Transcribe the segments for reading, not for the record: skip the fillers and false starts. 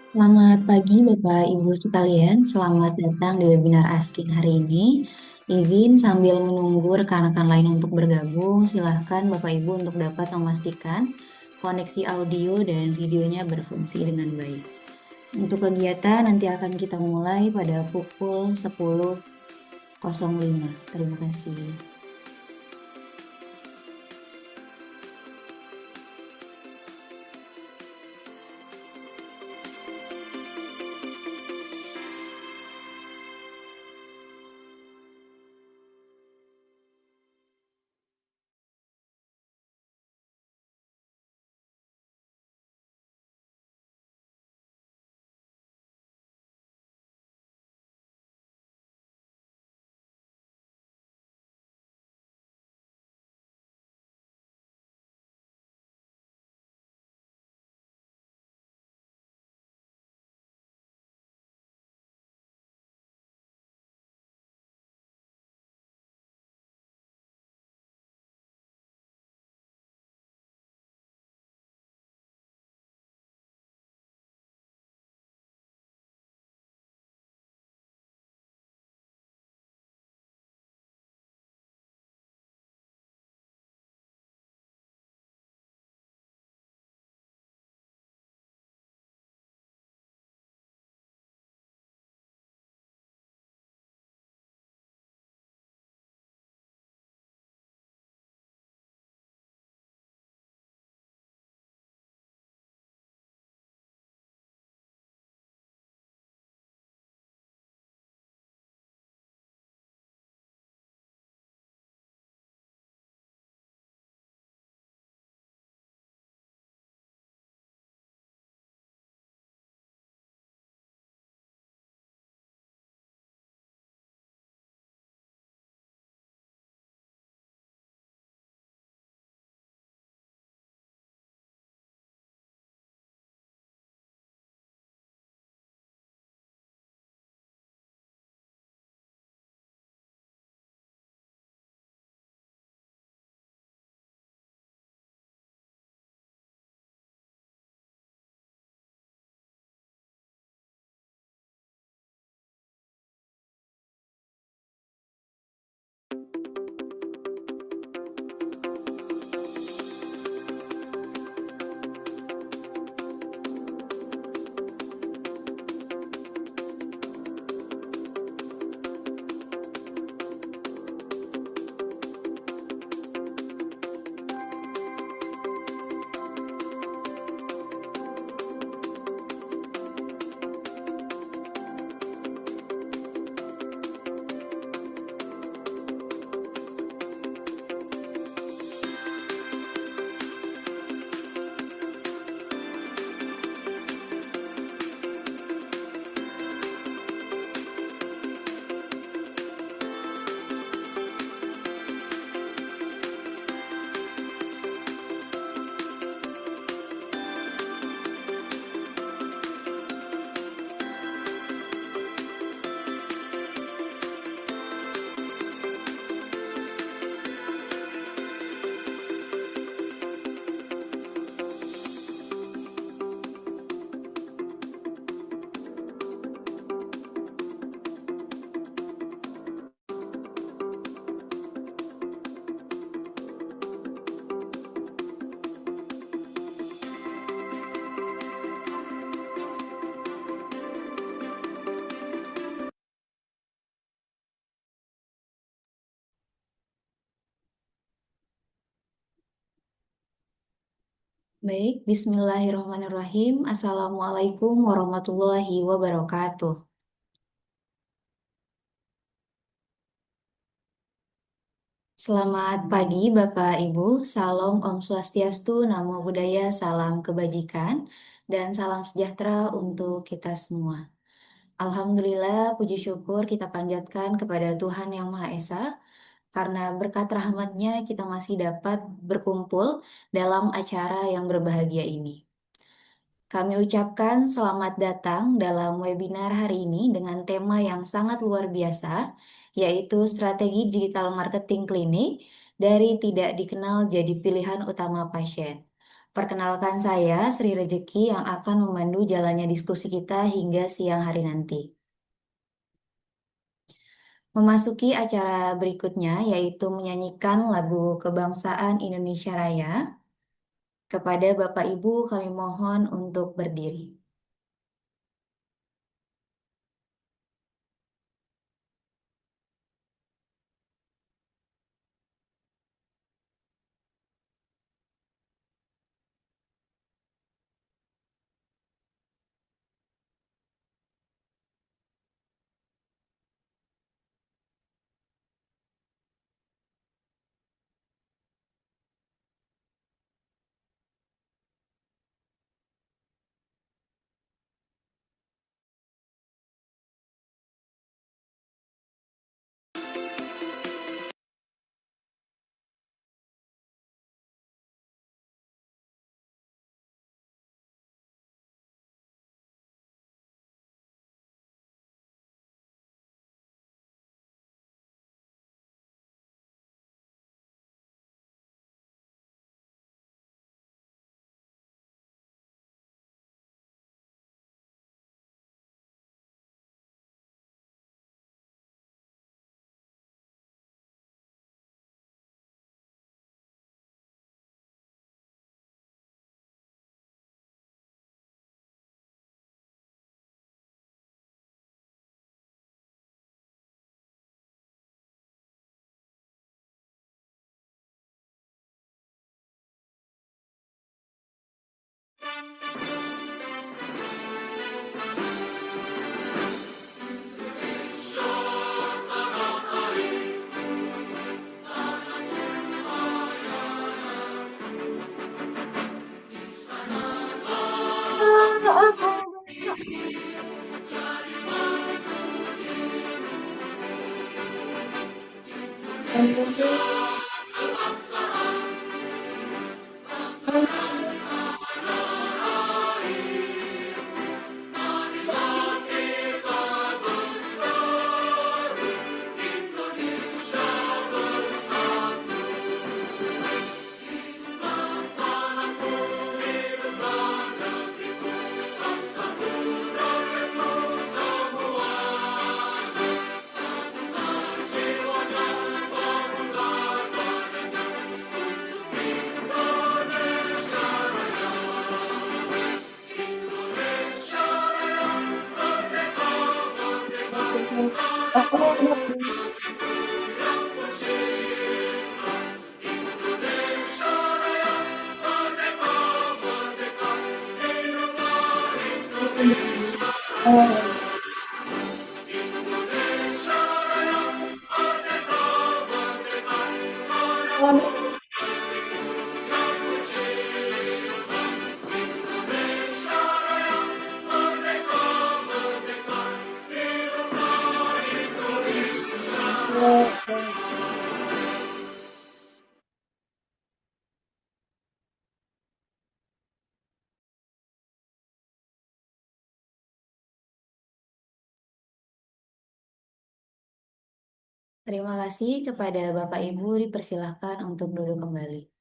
Selamat pagi Bapak Ibu sekalian, selamat datang di webinar Asking hari ini. Izin sambil menunggu rekan-rekan lain untuk bergabung, silahkan Bapak Ibu untuk dapat memastikan koneksi audio dan videonya berfungsi dengan baik. Untuk kegiatan nanti akan kita mulai pada pukul 10.05. Terima kasih. Baik, Bismillahirrahmanirrahim. Assalamualaikum warahmatullahi wabarakatuh. Selamat pagi Bapak Ibu, Salam Om Swastiastu, Namo Buddhaya, Salam Kebajikan, dan salam sejahtera untuk kita semua. Alhamdulillah, puji syukur kita panjatkan kepada Tuhan Yang Maha Esa, karena berkat rahmatnya kita masih dapat berkumpul dalam acara yang berbahagia ini. Kami ucapkan selamat datang dalam webinar hari ini dengan tema yang sangat luar biasa, yaitu strategi digital marketing klinik dari tidak dikenal jadi pilihan utama pasien. Perkenalkan saya Sri Rejeki yang akan memandu jalannya diskusi kita hingga siang hari nanti. Memasuki acara berikutnya yaitu menyanyikan lagu Kebangsaan Indonesia Raya. Kepada Bapak Ibu kami mohon untuk berdiri. Terima kasih kepada Bapak Ibu dipersilahkan untuk duduk kembali.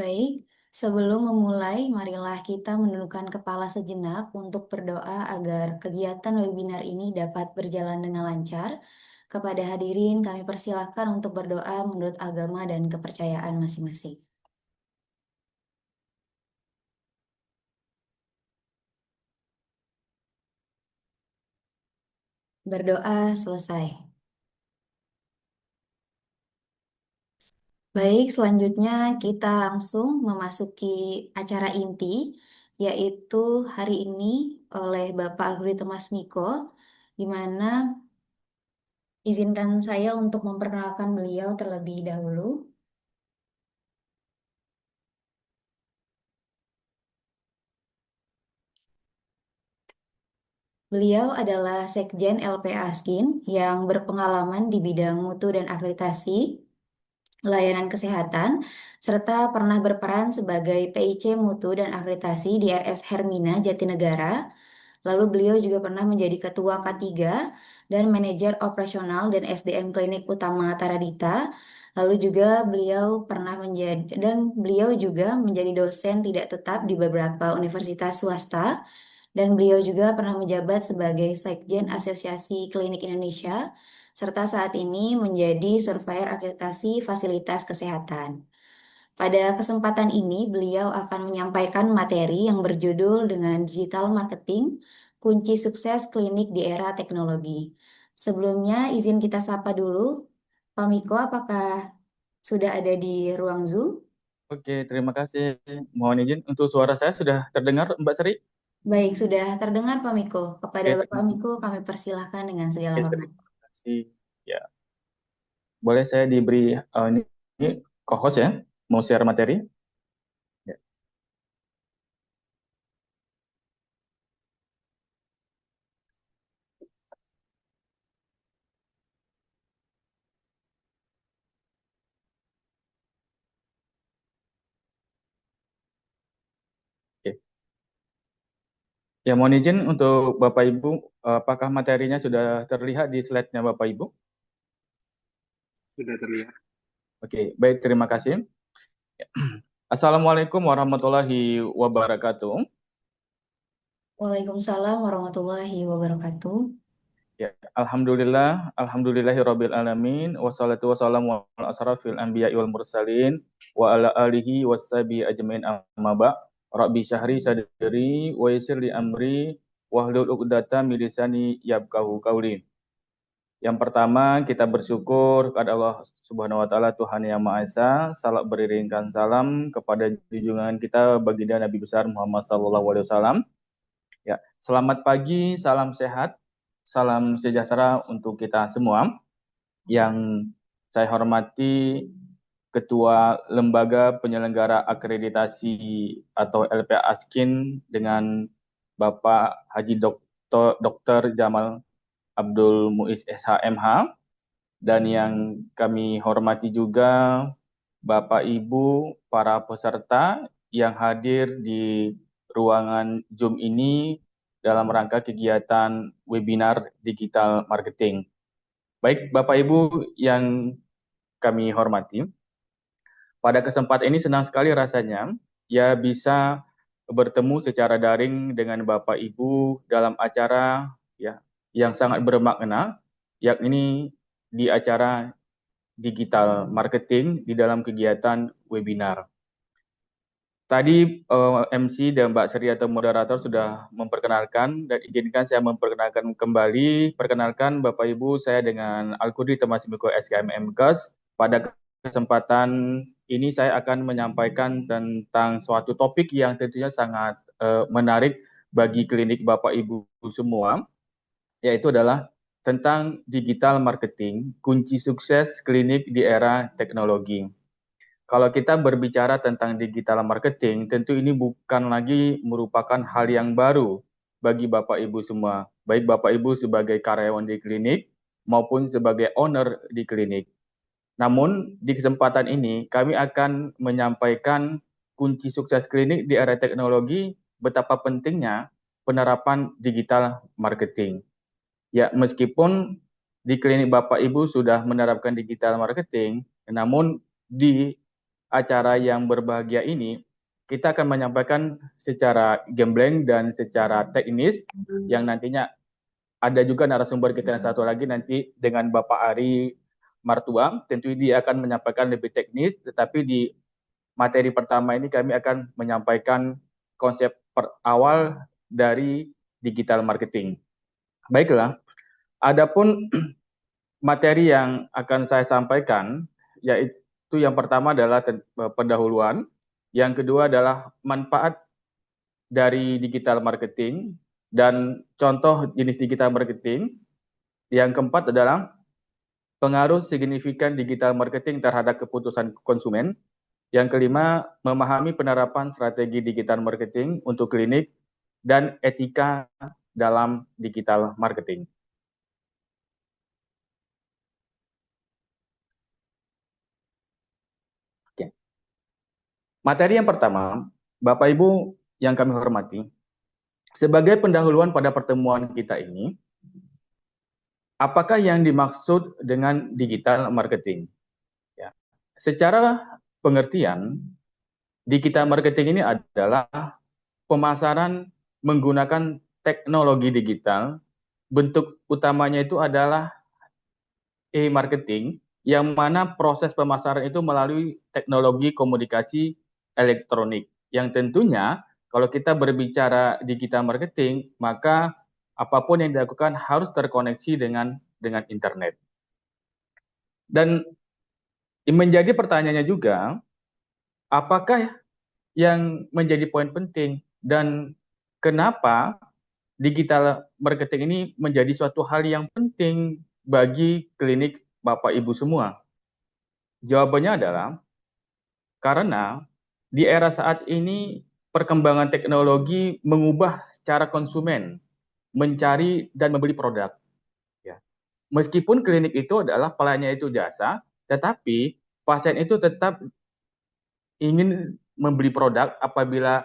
Baik, sebelum memulai, marilah kita menundukkan kepala sejenak untuk berdoa agar kegiatan webinar ini dapat berjalan dengan lancar. Kepada hadirin, kami persilahkan untuk berdoa menurut agama dan kepercayaan masing-masing. Berdoa selesai. Baik, selanjutnya kita langsung memasuki acara inti, yaitu hari ini oleh Bapak Algoritma Miko, di mana izinkan saya untuk memperkenalkan beliau terlebih dahulu. Beliau adalah Sekjen LPA Askin yang berpengalaman di bidang mutu dan akreditasi, layanan kesehatan, serta pernah berperan sebagai PIC Mutu dan Akreditasi di RS Hermina Jatinegara. Lalu beliau juga pernah menjadi Ketua K3 dan Manajer Operasional dan SDM Klinik Utama Taradita. Lalu juga beliau juga menjadi dosen tidak tetap di beberapa universitas swasta dan beliau juga pernah menjabat sebagai Sekjen Asosiasi Klinik Indonesia serta saat ini menjadi Surveyor Akreditasi Fasilitas Kesehatan. Pada kesempatan ini, beliau akan menyampaikan materi yang berjudul dengan Digital Marketing, Kunci Sukses Klinik di Era Teknologi. Sebelumnya, izin kita sapa dulu. Pak Miko, apakah sudah ada di ruang Zoom? Oke, terima kasih. Mohon izin untuk suara saya sudah terdengar, Mbak Sri? Baik, sudah terdengar Pak Miko. Kepada Oke, Bapak Miko, kami persilahkan dengan segala hormat. terima kasih. Ya, boleh saya diberi ini co-host ya, mau share materi? Ya, oke. Ya, mohon izin untuk Bapak Ibu, apakah materinya sudah terlihat di slide-nya Bapak Ibu? Sudah terlihat. Oke, baik, terima kasih. Assalamualaikum warahmatullahi wabarakatuh. Waalaikumsalam warahmatullahi wabarakatuh. Ya, alhamdulillahirabbil alamin wassalatu wassalamu ala asrafil anbiya'i wal mursalin wa ala alihi washabihi ajmain amma ba. Rabbi syahri sadri wa yassir li amri wahlul 'uqdatam min lisani yafqahu qawli. Yang pertama, kita bersyukur kepada Allah Subhanahu wa taala Tuhan Yang Maha Esa, salat beriringkan salam kepada junjungan kita baginda Nabi besar Muhammad sallallahu alaihi wasallam. Ya, selamat pagi, salam sehat, salam sejahtera untuk kita semua. Yang saya hormati Ketua Lembaga Penyelenggara Akreditasi atau LPA Askin dengan Bapak Haji Dr. Jamal Abdul Muiz SHMH, dan yang kami hormati juga Bapak Ibu para peserta yang hadir di ruangan Zoom ini dalam rangka kegiatan webinar digital marketing. Baik, Bapak Ibu yang kami hormati, pada kesempatan ini senang sekali rasanya ya bisa bertemu secara daring dengan Bapak Ibu dalam acara ya yang sangat bermakna, yakni di acara digital marketing di dalam kegiatan webinar. Tadi MC dan Mbak Sri atau moderator sudah memperkenalkan dan izinkan saya memperkenalkan kembali. Perkenalkan Bapak Ibu, saya dengan Al-Qudri Temasmiko SKMMKes. Pada kesempatan ini saya akan menyampaikan tentang suatu topik yang tentunya sangat menarik bagi klinik Bapak Ibu semua, yaitu adalah tentang digital marketing, kunci sukses klinik di era teknologi. Kalau kita berbicara tentang digital marketing, tentu ini bukan lagi merupakan hal yang baru bagi Bapak Ibu semua, baik Bapak Ibu sebagai karyawan di klinik maupun sebagai owner di klinik. Namun, di kesempatan ini kami akan menyampaikan kunci sukses klinik di era teknologi, betapa pentingnya penerapan digital marketing. Ya, meskipun di klinik Bapak Ibu sudah menerapkan digital marketing, namun di acara yang berbahagia ini, kita akan menyampaikan secara gembleng dan secara teknis yang nantinya ada juga narasumber kita yang satu lagi nanti dengan Bapak Ari Martua, tentu dia akan menyampaikan lebih teknis, tetapi di materi pertama ini kami akan menyampaikan konsep awal dari digital marketing. Baiklah, adapun materi yang akan saya sampaikan, yaitu yang pertama adalah pendahuluan, yang kedua adalah manfaat dari digital marketing dan contoh jenis digital marketing, yang keempat adalah pengaruh signifikan digital marketing terhadap keputusan konsumen, yang kelima memahami penerapan strategi digital marketing untuk klinik, dan etika dalam digital marketing. Oke. Materi yang pertama, Bapak Ibu yang kami hormati, sebagai pendahuluan pada pertemuan kita ini, apakah yang dimaksud dengan digital marketing? Ya. Secara pengertian, digital marketing ini adalah pemasaran menggunakan teknologi digital. Bentuk utamanya itu adalah e-marketing, yang mana proses pemasaran itu melalui teknologi komunikasi elektronik. Yang tentunya kalau kita berbicara digital marketing, maka apapun yang dilakukan harus terkoneksi dengan internet. Dan menjadi pertanyaannya juga, apakah yang menjadi poin penting dan kenapa digital marketing ini menjadi suatu hal yang penting bagi klinik Bapak Ibu semua? Jawabannya adalah karena di era saat ini perkembangan teknologi mengubah cara konsumen mencari dan membeli produk. Ya. Meskipun klinik itu adalah pelayannya itu jasa, tetapi pasien itu tetap ingin membeli produk apabila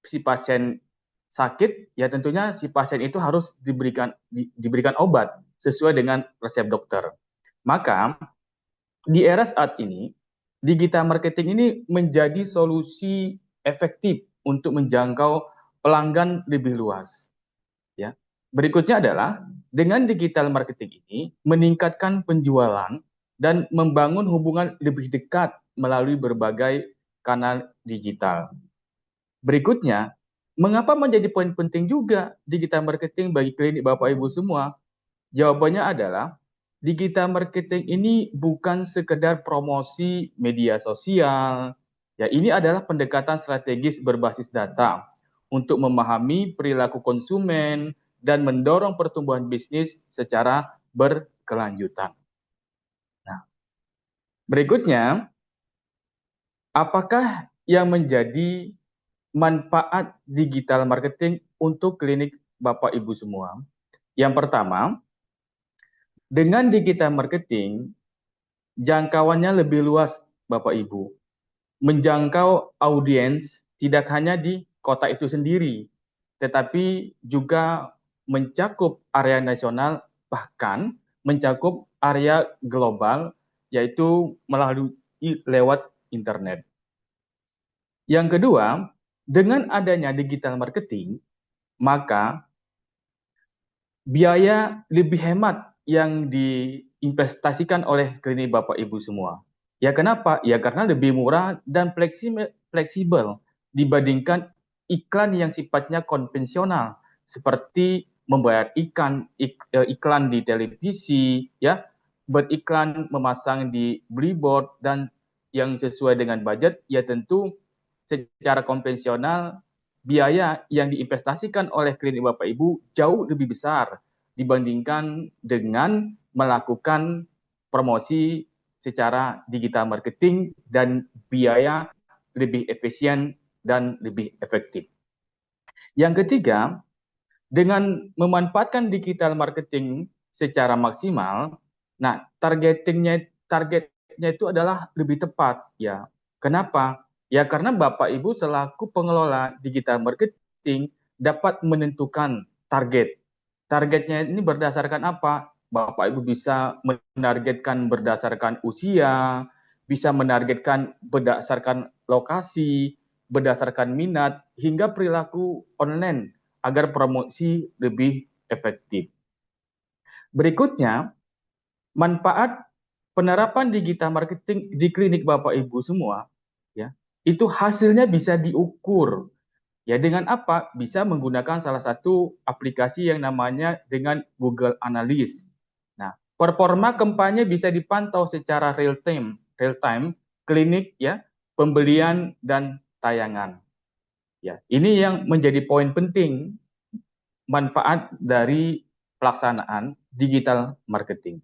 si pasien sakit, ya tentunya si pasien itu harus diberikan obat sesuai dengan resep dokter. Maka di era saat ini, digital marketing ini menjadi solusi efektif untuk menjangkau pelanggan lebih luas. Ya. Berikutnya adalah dengan digital marketing ini meningkatkan penjualan dan membangun hubungan lebih dekat melalui berbagai kanal digital. Berikutnya, mengapa menjadi poin penting juga digital marketing bagi klinik Bapak Ibu semua? Jawabannya adalah digital marketing ini bukan sekedar promosi media sosial. Ya, ini adalah pendekatan strategis berbasis data untuk memahami perilaku konsumen dan mendorong pertumbuhan bisnis secara berkelanjutan. Nah, berikutnya, apakah yang menjadi manfaat digital marketing untuk klinik Bapak Ibu semua? Yang pertama, dengan digital marketing, jangkauannya lebih luas, Bapak Ibu. Menjangkau audiens tidak hanya di kota itu sendiri, tetapi juga mencakup area nasional, bahkan mencakup area global, yaitu melalui lewat internet. Yang kedua, dengan adanya digital marketing, maka biaya lebih hemat yang diinvestasikan oleh klinik Bapak Ibu semua. Ya kenapa? Ya karena lebih murah dan fleksibel dibandingkan iklan yang sifatnya konvensional seperti membayar iklan di televisi, ya, beriklan memasang di billboard dan yang sesuai dengan budget, ya tentu secara konvensional biaya yang diinvestasikan oleh klinik Bapak Ibu jauh lebih besar dibandingkan dengan melakukan promosi secara digital marketing dan biaya lebih efisien dan lebih efektif. Yang ketiga, dengan memanfaatkan digital marketing secara maksimal, nah targetnya itu adalah lebih tepat ya. Kenapa? Ya karena Bapak Ibu selaku pengelola digital marketing dapat menentukan target. Targetnya ini berdasarkan apa? Bapak Ibu bisa menargetkan berdasarkan usia, bisa menargetkan berdasarkan lokasi, berdasarkan minat, hingga perilaku online agar promosi lebih efektif. Berikutnya, manfaat penerapan digital marketing di klinik Bapak Ibu semua, ya, itu hasilnya bisa diukur. Ya dengan apa? Bisa menggunakan salah satu aplikasi yang namanya dengan Google Analytics. Nah, performa kampanye bisa dipantau secara real time klinik ya, pembelian dan tayangan. Ya, ini yang menjadi poin penting manfaat dari pelaksanaan digital marketing.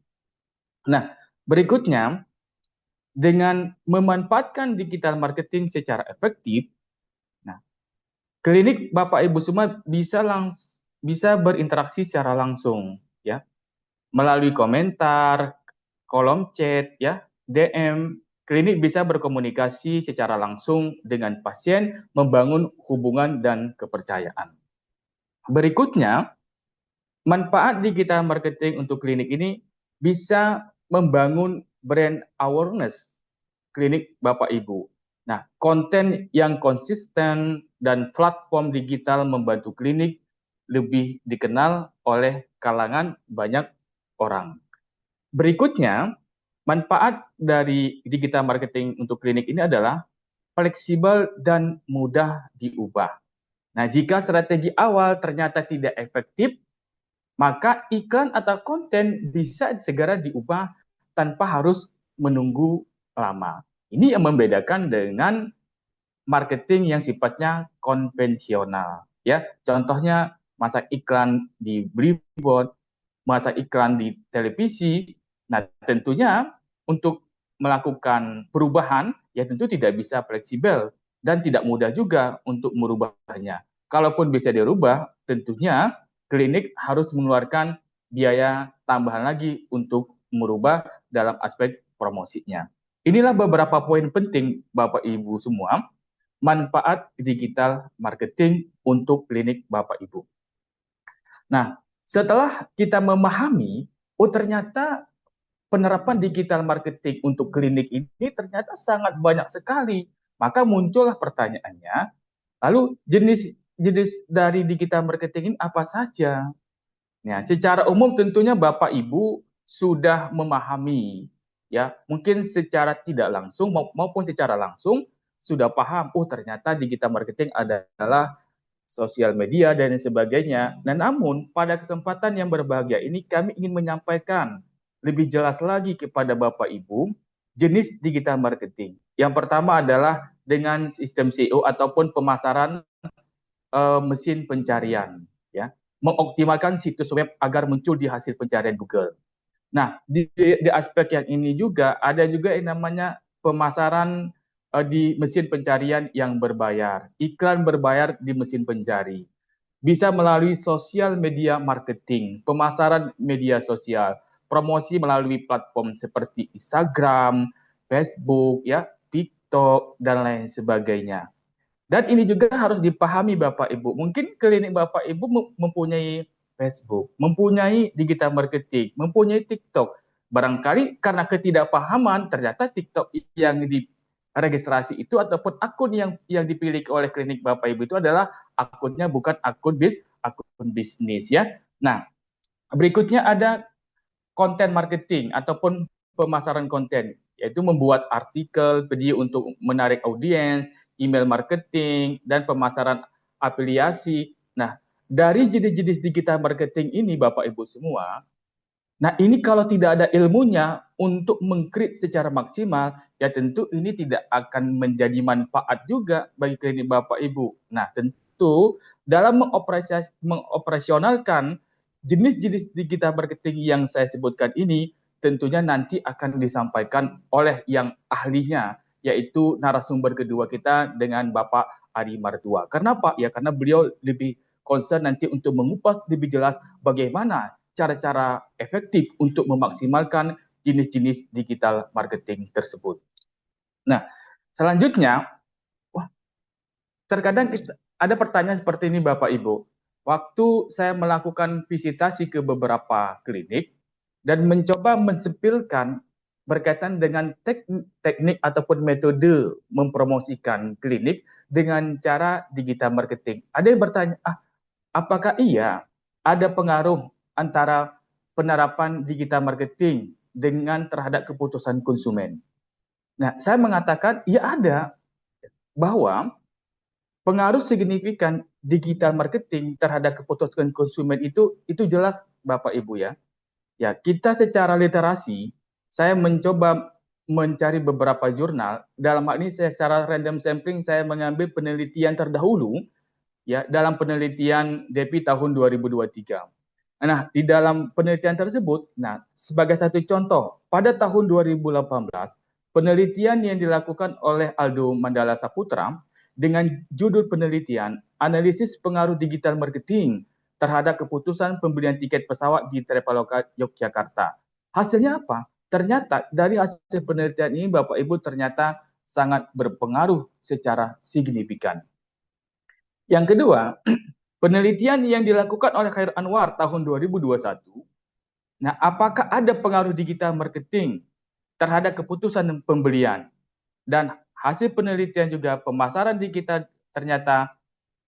Nah, berikutnya dengan memanfaatkan digital marketing secara efektif, nah, klinik Bapak Ibu semua bisa bisa berinteraksi secara langsung, ya, melalui komentar, kolom chat, ya, DM. Klinik bisa berkomunikasi secara langsung dengan pasien, membangun hubungan dan kepercayaan. Berikutnya, manfaat digital marketing untuk klinik ini bisa membangun brand awareness klinik Bapak Ibu. Nah, konten yang konsisten dan platform digital membantu klinik lebih dikenal oleh kalangan banyak orang. Berikutnya, manfaat dari digital marketing untuk klinik ini adalah fleksibel dan mudah diubah. Nah, jika strategi awal ternyata tidak efektif, maka iklan atau konten bisa segera diubah tanpa harus menunggu lama. Ini yang membedakan dengan marketing yang sifatnya konvensional. Ya, contohnya masa iklan di billboard, masa iklan di televisi. Nah, tentunya untuk melakukan perubahan ya tentu tidak bisa fleksibel dan tidak mudah juga untuk merubahnya. Kalaupun bisa dirubah, tentunya klinik harus mengeluarkan biaya tambahan lagi untuk merubah dalam aspek promosinya. Inilah beberapa poin penting Bapak Ibu semua, manfaat digital marketing untuk klinik Bapak Ibu. Nah, setelah kita memahami, oh ternyata penerapan digital marketing untuk klinik ini ternyata sangat banyak sekali. Maka muncullah pertanyaannya, lalu jenis dari digital marketing ini apa saja? Ya, secara umum tentunya Bapak Ibu sudah memahami, ya, mungkin secara tidak langsung maupun secara langsung sudah paham, oh ternyata digital marketing adalah sosial media dan sebagainya. Nah, namun pada kesempatan yang berbahagia ini kami ingin menyampaikan lebih jelas lagi kepada Bapak Ibu jenis digital marketing. Yang pertama adalah dengan sistem SEO ataupun pemasaran mesin pencarian, ya, mengoptimalkan situs web agar muncul di hasil pencarian Google. Nah, di aspek yang ini juga ada juga yang namanya pemasaran di mesin pencarian yang berbayar, iklan berbayar di mesin pencari. Bisa melalui sosial media marketing, pemasaran media sosial, promosi melalui platform seperti Instagram, Facebook, ya, TikTok dan lain sebagainya. Dan ini juga harus dipahami Bapak Ibu. Mungkin klinik Bapak Ibu mempunyai Facebook, mempunyai digital marketing, mempunyai TikTok. Barangkali karena ketidakpahaman ternyata TikTok yang diregistrasi itu ataupun akun yang dipilih oleh klinik Bapak Ibu itu adalah akunnya bukan akun bisnis, ya. Nah, berikutnya ada konten marketing ataupun pemasaran konten, yaitu membuat artikel, video untuk menarik audiens, email marketing, dan pemasaran afiliasi. Nah, dari jenis-jenis digital marketing ini, Bapak Ibu semua, nah ini kalau tidak ada ilmunya untuk mengkrit secara maksimal, ya tentu ini tidak akan menjadi manfaat juga bagi klinik Bapak Ibu. Nah, tentu dalam mengoperasionalkan jenis-jenis digital marketing yang saya sebutkan ini, tentunya nanti akan disampaikan oleh yang ahlinya, yaitu narasumber kedua kita dengan Bapak Ari Martua. Kenapa? Ya karena beliau lebih concern nanti untuk mengupas lebih jelas bagaimana cara-cara efektif untuk memaksimalkan jenis-jenis digital marketing tersebut. Nah, selanjutnya, wah, terkadang ada pertanyaan seperti ini Bapak Ibu. Waktu saya melakukan visitasi ke beberapa klinik dan mencoba mensepilkan berkaitan dengan teknik ataupun metode mempromosikan klinik dengan cara digital marketing. Ada yang bertanya, apakah iya ada pengaruh antara penerapan digital marketing dengan terhadap keputusan konsumen? Nah, saya mengatakan ya ada, bahwa pengaruh signifikan digital marketing terhadap keputusan konsumen itu jelas Bapak Ibu, ya. Ya, kita secara literasi, saya mencoba mencari beberapa jurnal. Dalam hal ini saya secara random sampling saya mengambil penelitian terdahulu, ya, dalam penelitian DEPI tahun 2023. Nah, di dalam penelitian tersebut, nah, sebagai satu contoh, pada tahun 2018, penelitian yang dilakukan oleh Aldo Mandala Saputra dengan judul penelitian Analisis Pengaruh Digital Marketing terhadap keputusan pembelian tiket pesawat di Traveloka Yogyakarta. Hasilnya apa? Ternyata dari hasil penelitian ini Bapak Ibu ternyata sangat berpengaruh secara signifikan. Yang kedua, penelitian yang dilakukan oleh Khair Anwar tahun 2021, nah apakah ada pengaruh digital marketing terhadap keputusan pembelian? Dan hasil penelitian juga pemasaran digital ternyata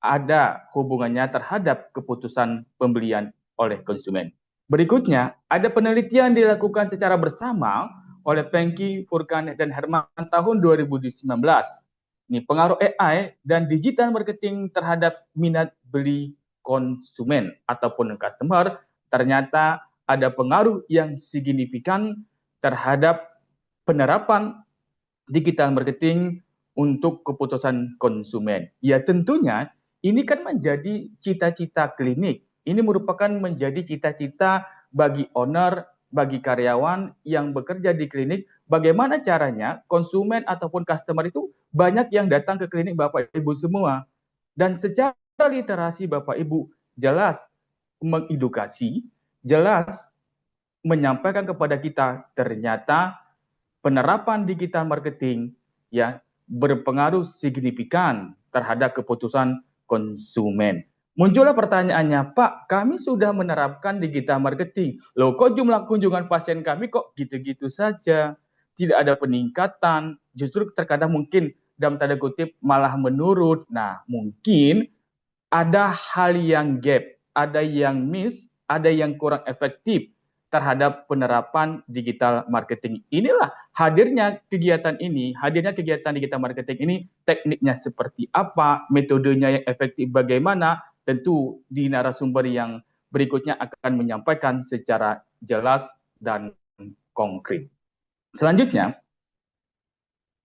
ada hubungannya terhadap keputusan pembelian oleh konsumen. Berikutnya, ada penelitian dilakukan secara bersama oleh Pengki, Furkan, dan Herman tahun 2019. Ini pengaruh AI dan digital marketing terhadap minat beli konsumen ataupun customer, ternyata ada pengaruh yang signifikan terhadap penerapan digital marketing untuk keputusan konsumen. Ya tentunya ini kan menjadi cita-cita klinik. Ini merupakan menjadi cita-cita bagi owner, bagi karyawan yang bekerja di klinik. Bagaimana caranya konsumen ataupun customer itu banyak yang datang ke klinik Bapak Ibu semua. Dan secara literasi Bapak Ibu jelas mengedukasi, jelas menyampaikan kepada kita ternyata penerapan digital marketing ya berpengaruh signifikan terhadap keputusan konsumen. Muncullah pertanyaannya, Pak, kami sudah menerapkan digital marketing. Loh, kok jumlah kunjungan pasien kami kok gitu-gitu saja? Tidak ada peningkatan, justru terkadang mungkin dalam tanda kutip malah menurun. Nah, mungkin ada hal yang gap, ada yang miss, ada yang kurang efektif terhadap penerapan digital marketing. Inilah hadirnya kegiatan ini, hadirnya kegiatan digital marketing ini, tekniknya seperti apa, metodenya yang efektif bagaimana, tentu di narasumber yang berikutnya akan menyampaikan secara jelas dan konkret. Selanjutnya,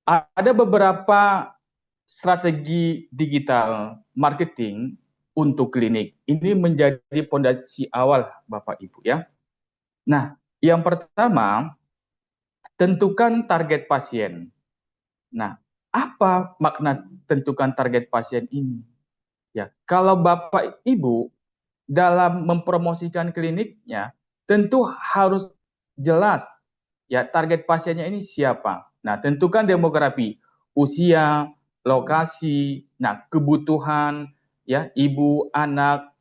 ada beberapa strategi digital marketing untuk klinik. Ini menjadi fondasi awal Bapak Ibu ya. Nah, yang pertama, tentukan target pasien. Nah, apa makna tentukan target pasien ini? Ya, kalau Bapak Ibu dalam mempromosikan kliniknya tentu harus jelas ya target pasiennya ini siapa. Nah, tentukan demografi, usia, lokasi, nah kebutuhan ya ibu, anak,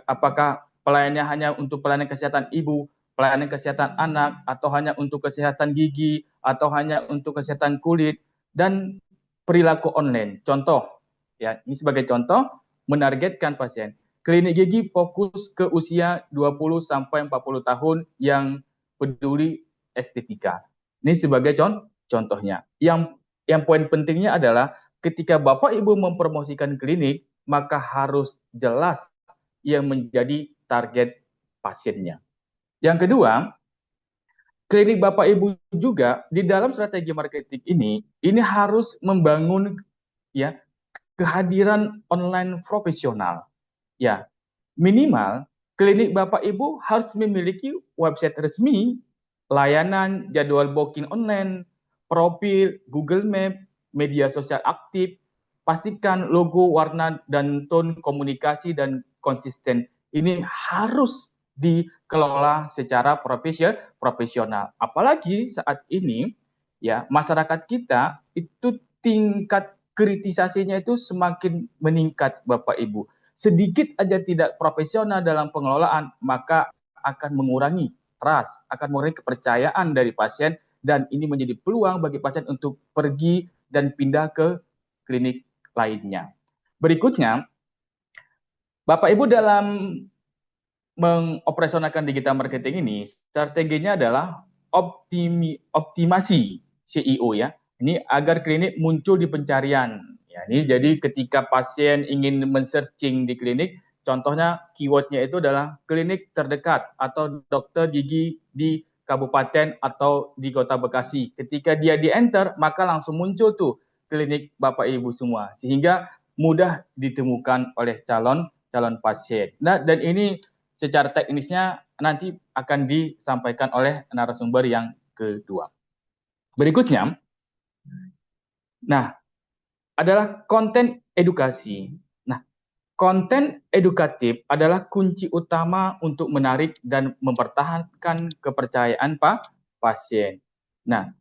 apakah pelayanannya hanya untuk pelayanan kesehatan ibu, pelayanan kesehatan anak, atau hanya untuk kesehatan gigi, atau hanya untuk kesehatan kulit, dan perilaku online. Contoh, ya ini sebagai contoh, menargetkan pasien. Klinik gigi fokus ke usia 20 sampai 40 tahun yang peduli estetika. Ini sebagai contohnya. Yang poin pentingnya adalah ketika Bapak Ibu mempromosikan klinik, maka harus jelas yang menjadi target pasiennya. Yang kedua, klinik Bapak Ibu juga di dalam strategi marketing ini harus membangun ya kehadiran online profesional. Ya, minimal klinik Bapak Ibu harus memiliki website resmi, layanan jadwal booking online, profil Google Map, media sosial aktif, pastikan logo, warna, dan tone komunikasi dan konsisten. Ini harus dikelola secara profesional. Apalagi saat ini, ya masyarakat kita itu tingkat kritisasinya itu semakin meningkat, Bapak Ibu. Sedikit aja tidak profesional dalam pengelolaan, maka akan mengurangi trust, akan mengurangi kepercayaan dari pasien, dan ini menjadi peluang bagi pasien untuk pergi dan pindah ke klinik lainnya. Berikutnya, Bapak Ibu dalam mengoperasionalkan digital marketing ini, strateginya adalah optimasi SEO ya. Ini agar klinik muncul di pencarian. Ya, ini jadi ketika pasien ingin men-searching di klinik, contohnya keywordnya itu adalah klinik terdekat atau dokter gigi di kabupaten atau di kota Bekasi. Ketika dia di-enter, maka langsung muncul tuh klinik Bapak Ibu semua. Sehingga mudah ditemukan oleh calon pasien. Nah, dan ini secara teknisnya nanti akan disampaikan oleh narasumber yang kedua. Berikutnya, nah adalah konten edukasi. Nah, konten edukatif adalah kunci utama untuk menarik dan mempertahankan kepercayaan pasien. Nah,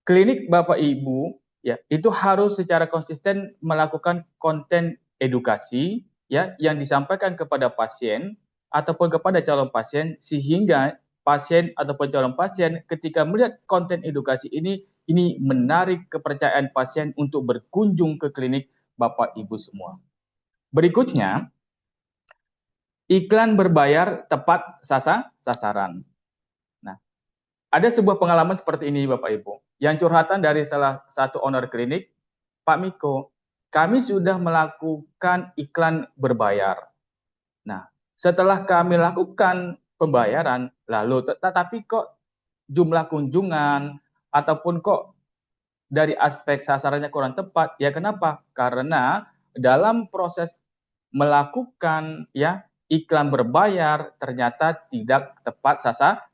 klinik Bapak Ibu ya itu harus secara konsisten melakukan konten edukasi ya yang disampaikan kepada pasien ataupun kepada calon pasien, sehingga pasien ataupun calon pasien ketika melihat konten edukasi ini menarik kepercayaan pasien untuk berkunjung ke klinik Bapak Ibu semua. Berikutnya, iklan berbayar tepat sasaran. Nah, ada sebuah pengalaman seperti ini Bapak Ibu, yang curhatan dari salah satu owner klinik, Pak Miko, kami sudah melakukan iklan berbayar. Nah, setelah kami lakukan pembayaran, lalu tetapi kok jumlah kunjungan ataupun kok dari aspek sasarannya kurang tepat. Ya kenapa? Karena dalam proses melakukan ya iklan berbayar ternyata tidak tepat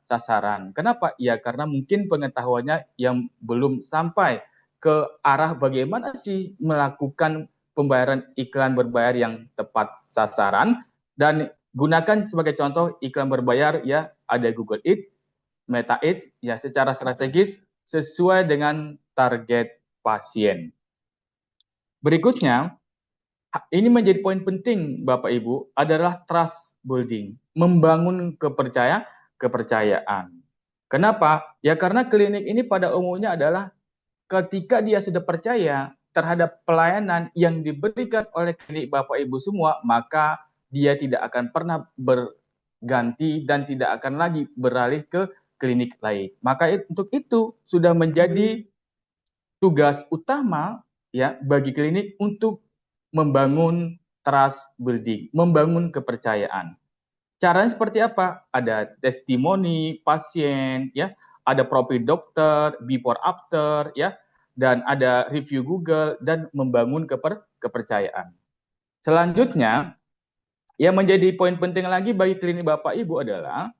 sasaran. Kenapa? Ya karena mungkin pengetahuannya yang belum sampai ke arah bagaimana sih melakukan pembayaran iklan berbayar yang tepat sasaran. Dan gunakan sebagai contoh iklan berbayar ya ada Google Ads, Meta Ads ya secara strategis sesuai dengan target pasien. Berikutnya, ini menjadi poin penting Bapak Ibu adalah trust building, membangun kepercayaan. Kenapa? Ya karena klinik ini pada umumnya adalah ketika dia sudah percaya terhadap pelayanan yang diberikan oleh klinik Bapak Ibu semua, maka dia tidak akan pernah berganti dan tidak akan lagi beralih ke klinik lain. Maka untuk itu sudah menjadi tugas utama ya bagi klinik untuk membangun trust building, membangun kepercayaan. Caranya seperti apa? Ada testimoni pasien, ya, ada profil dokter, before after, ya, dan ada review Google dan membangun kepercayaan. Selanjutnya, yang menjadi poin penting lagi bagi klinik Bapak Ibu adalah,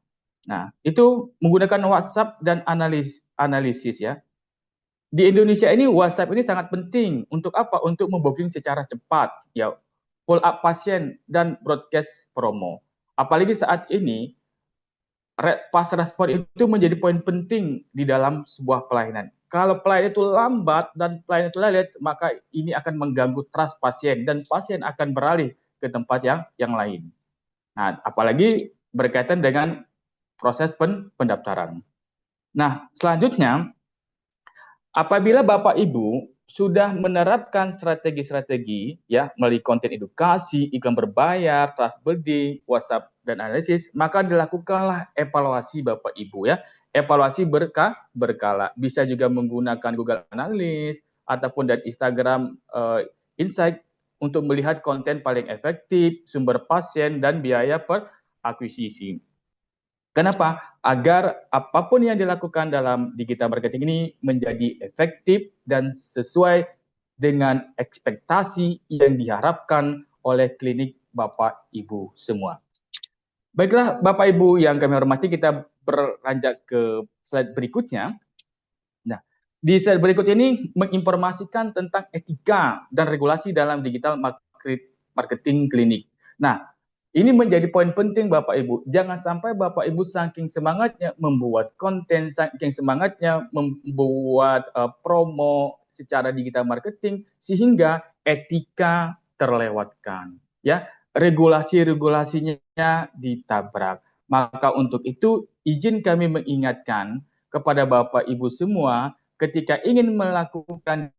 nah, itu menggunakan WhatsApp dan analisis ya. Di Indonesia ini WhatsApp ini sangat penting untuk apa? Untuk membooking secara cepat, ya, follow up pasien dan broadcast promo. Apalagi saat ini fast respon itu menjadi poin penting di dalam sebuah pelayanan. Kalau pelayanan itu lambat dan pelayanan itu lelet, maka ini akan mengganggu trust pasien dan pasien akan beralih ke tempat yang lain. Nah, apalagi berkaitan dengan proses pendaftaran. Nah, selanjutnya apabila Bapak Ibu sudah menerapkan strategi-strategi ya melalui konten edukasi, iklan berbayar, trust building, WhatsApp dan analisis, maka dilakukanlah evaluasi Bapak Ibu ya. Evaluasi berkala. Bisa juga menggunakan Google Analytics ataupun dari Instagram Insight untuk melihat konten paling efektif, sumber pasien dan biaya per akuisisi. Kenapa? Agar apapun yang dilakukan dalam digital marketing ini menjadi efektif dan sesuai dengan ekspektasi yang diharapkan oleh klinik Bapak Ibu semua. Baiklah Bapak Ibu yang kami hormati, kita beranjak ke slide berikutnya. Nah, di slide berikut ini menginformasikan tentang etika dan regulasi dalam digital marketing klinik. Nah, ini menjadi poin penting Bapak Ibu. Jangan sampai Bapak Ibu saking semangatnya membuat konten, saking semangatnya membuat promo secara digital marketing sehingga etika terlewatkan. Ya, regulasi-regulasinya ditabrak. Maka untuk itu izin kami mengingatkan kepada Bapak Ibu semua ketika ingin melakukan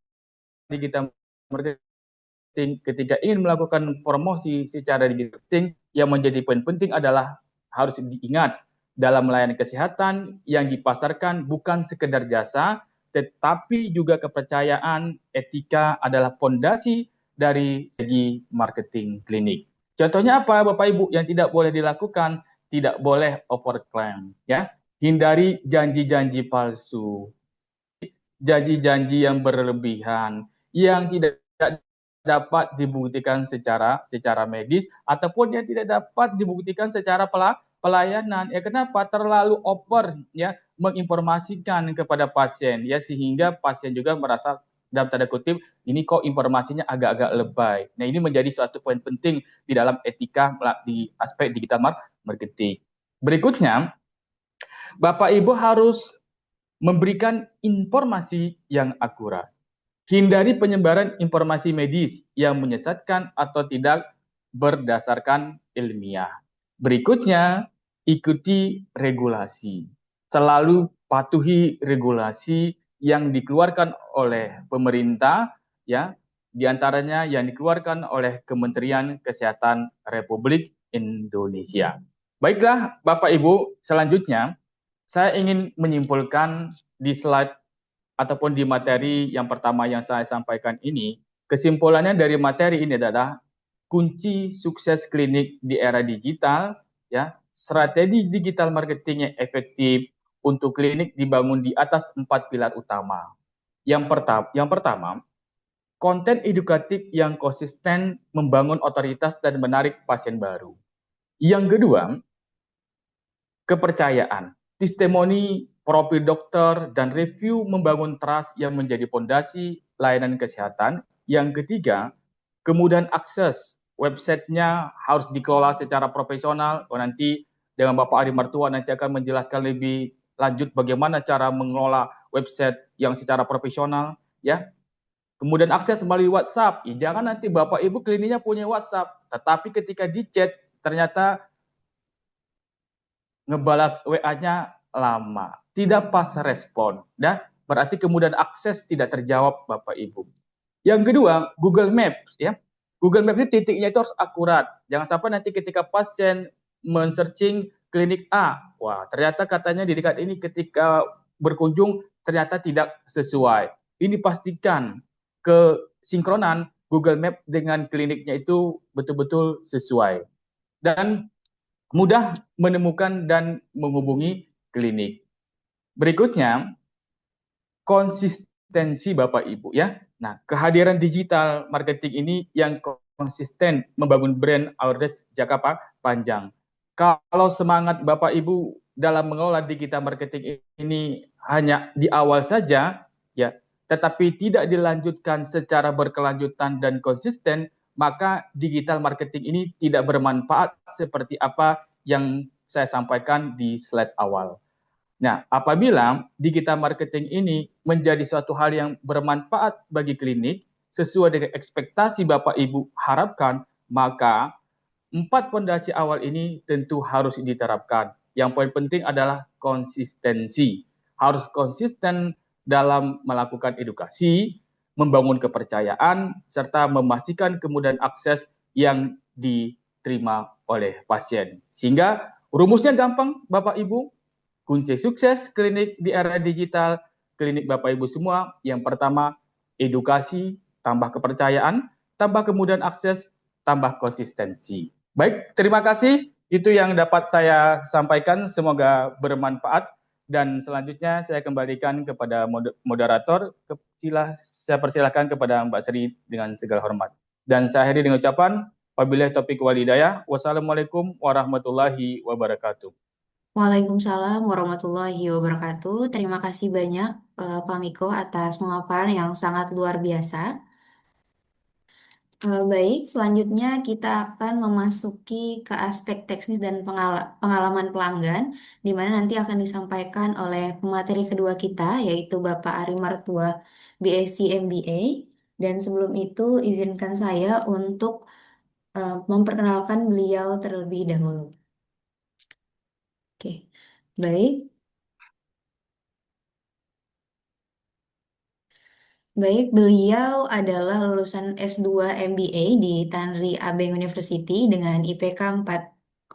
digital marketing, ketika ingin melakukan promosi secara digital marketing, yang menjadi poin penting adalah harus diingat dalam melayani kesehatan yang dipasarkan bukan sekedar jasa, tetapi juga kepercayaan, etika adalah fondasi dari segi marketing klinik. Contohnya apa Bapak Ibu yang tidak boleh dilakukan? Tidak boleh overclaim, ya. Hindari janji-janji palsu, janji-janji yang berlebihan, yang tidak dapat dibuktikan secara medis ataupun yang tidak dapat dibuktikan secara pelayanan. Ya kenapa? Terlalu over ya menginformasikan kepada pasien ya sehingga pasien juga merasa dalam tanda kutip ini kok informasinya agak-agak lebay. Nah, ini menjadi suatu poin penting di dalam etika di aspek digital marketing. Berikutnya, Bapak Ibu harus memberikan informasi yang akurat. Hindari penyebaran informasi medis yang menyesatkan atau tidak berdasarkan ilmiah. Berikutnya, ikuti regulasi. Selalu patuhi regulasi yang dikeluarkan oleh pemerintah, ya, di antaranya yang dikeluarkan oleh Kementerian Kesehatan Republik Indonesia. Baiklah, Bapak Ibu, selanjutnya saya ingin menyimpulkan di slide ataupun di materi yang pertama yang saya sampaikan ini, kesimpulannya dari materi ini adalah kunci sukses klinik di era digital, ya, strategi digital marketing yang efektif untuk klinik dibangun di atas 4 pilar utama. Yang pertama, konten edukatif yang konsisten membangun otoritas dan menarik pasien baru. Yang kedua, kepercayaan, testimoni, profil dokter, dan review membangun trust yang menjadi fondasi layanan kesehatan. Yang ketiga, kemudahan akses, websitenya harus dikelola secara profesional. Nanti dengan Bapak Ari Martua nanti akan menjelaskan lebih lanjut bagaimana cara mengelola website yang secara profesional, ya. Kemudian akses melalui WhatsApp. Ya, jangan nanti Bapak Ibu kliniknya punya WhatsApp, tetapi ketika di chat ternyata ngebalas WA-nya lama, tidak pas respon, ya, berarti kemudian akses tidak terjawab Bapak Ibu. Yang kedua, Google Maps, ya. Google Maps ini titiknya itu harus akurat. Jangan sampai nanti ketika pasien men-searching klinik A, wah ternyata katanya di dekat ini ketika berkunjung ternyata tidak sesuai. Ini pastikan kesinkronan Google Maps dengan kliniknya itu betul-betul sesuai. Dan mudah menemukan dan menghubungi klinik. Berikutnya, konsistensi Bapak Ibu, ya. Nah, kehadiran digital marketing ini yang konsisten membangun brand awareness jangka panjang. Kalau semangat Bapak Ibu dalam mengelola digital marketing ini hanya di awal saja, ya, tetapi tidak dilanjutkan secara berkelanjutan dan konsisten, maka digital marketing ini tidak bermanfaat seperti apa yang saya sampaikan di slide awal. Nah, apabila digital marketing ini menjadi suatu hal yang bermanfaat bagi klinik, sesuai dengan ekspektasi Bapak Ibu harapkan, maka 4 fondasi awal ini tentu harus diterapkan. Yang paling penting adalah konsistensi. Harus konsisten dalam melakukan edukasi, membangun kepercayaan, serta memastikan kemudahan akses yang diterima oleh pasien. Sehingga rumusnya gampang, Bapak Ibu. Kunci sukses klinik di era digital, klinik Bapak Ibu semua, yang pertama edukasi, tambah kepercayaan, tambah kemudahan akses, tambah konsistensi. Baik, terima kasih. Itu yang dapat saya sampaikan, semoga bermanfaat. Dan selanjutnya saya kembalikan kepada moderator. Saya persilahkan kepada Mbak Sri dengan segala hormat. Dan saya akhiri dengan ucapan, wabillahi taufiq wal hidayah. Wassalamualaikum warahmatullahi wabarakatuh. Waalaikumsalam warahmatullahi wabarakatuh. Terima kasih banyak Pak Miko atas pemaparan yang sangat luar biasa. Baik, selanjutnya kita akan memasuki ke aspek teknis dan pengalaman pelanggan, di mana nanti akan disampaikan oleh pemateri kedua kita, yaitu Bapak Ari Martua, BSc MBA. Dan sebelum itu, izinkan saya untuk memperkenalkan beliau terlebih dahulu. Oke, baik. Baik, beliau adalah lulusan S2 MBA di Tanri Abeng University dengan IPK 4,00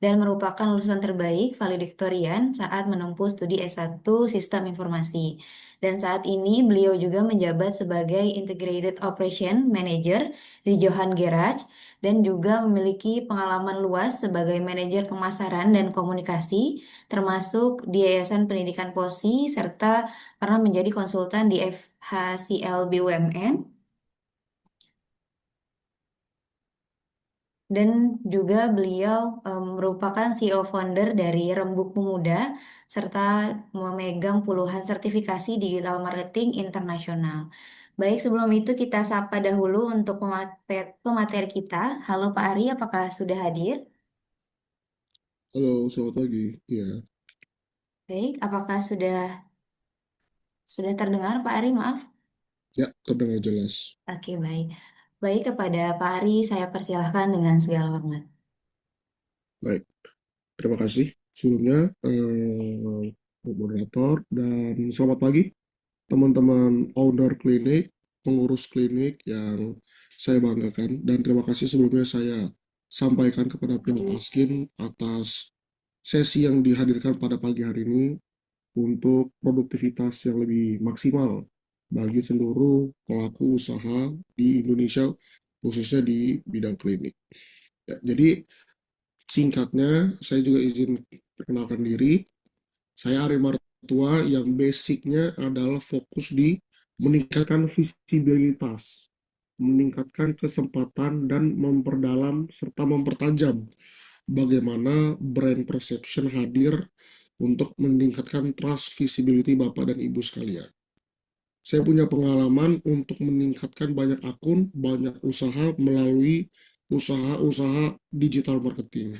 dan merupakan lulusan terbaik valediktorian saat menempuh studi S1 Sistem Informasi. Dan saat ini beliau juga menjabat sebagai Integrated Operation Manager di Johan Garage dan juga memiliki pengalaman luas sebagai manajer pemasaran dan komunikasi termasuk di Yayasan Pendidikan POSI serta pernah menjadi konsultan di FHCL BUMN. dan juga beliau merupakan CEO founder dari Rembuk Pemuda serta memegang puluhan sertifikasi digital marketing internasional. Baik, sebelum itu kita sapa dahulu untuk pemateri kita. Halo Pak Ari, apakah sudah hadir? Halo, selamat pagi. Iya, Baik, apakah sudah terdengar Pak Ari? Maaf. ya, terdengar jelas. Oke, baik. Baik, kepada Pak Ari saya persilahkan dengan segala hormat. Baik, terima kasih sebelumnya moderator dan selamat pagi teman-teman owner klinik, pengurus klinik yang saya banggakan dan terima kasih sebelumnya saya sampaikan kepada pihak Askin atas sesi yang dihadirkan pada pagi hari ini untuk produktivitas yang lebih maksimal bagi seluruh pelaku usaha di Indonesia khususnya di bidang klinik. Ya, jadi singkatnya, saya juga izin perkenalkan diri. Saya Ari Martua yang basicnya adalah fokus di meningkatkan visibilitas, meningkatkan kesempatan dan memperdalam serta mempertajam bagaimana brand perception hadir untuk meningkatkan trust visibility Bapak dan Ibu sekalian. Saya punya pengalaman untuk meningkatkan banyak akun, banyak usaha melalui usaha-usaha digital marketing.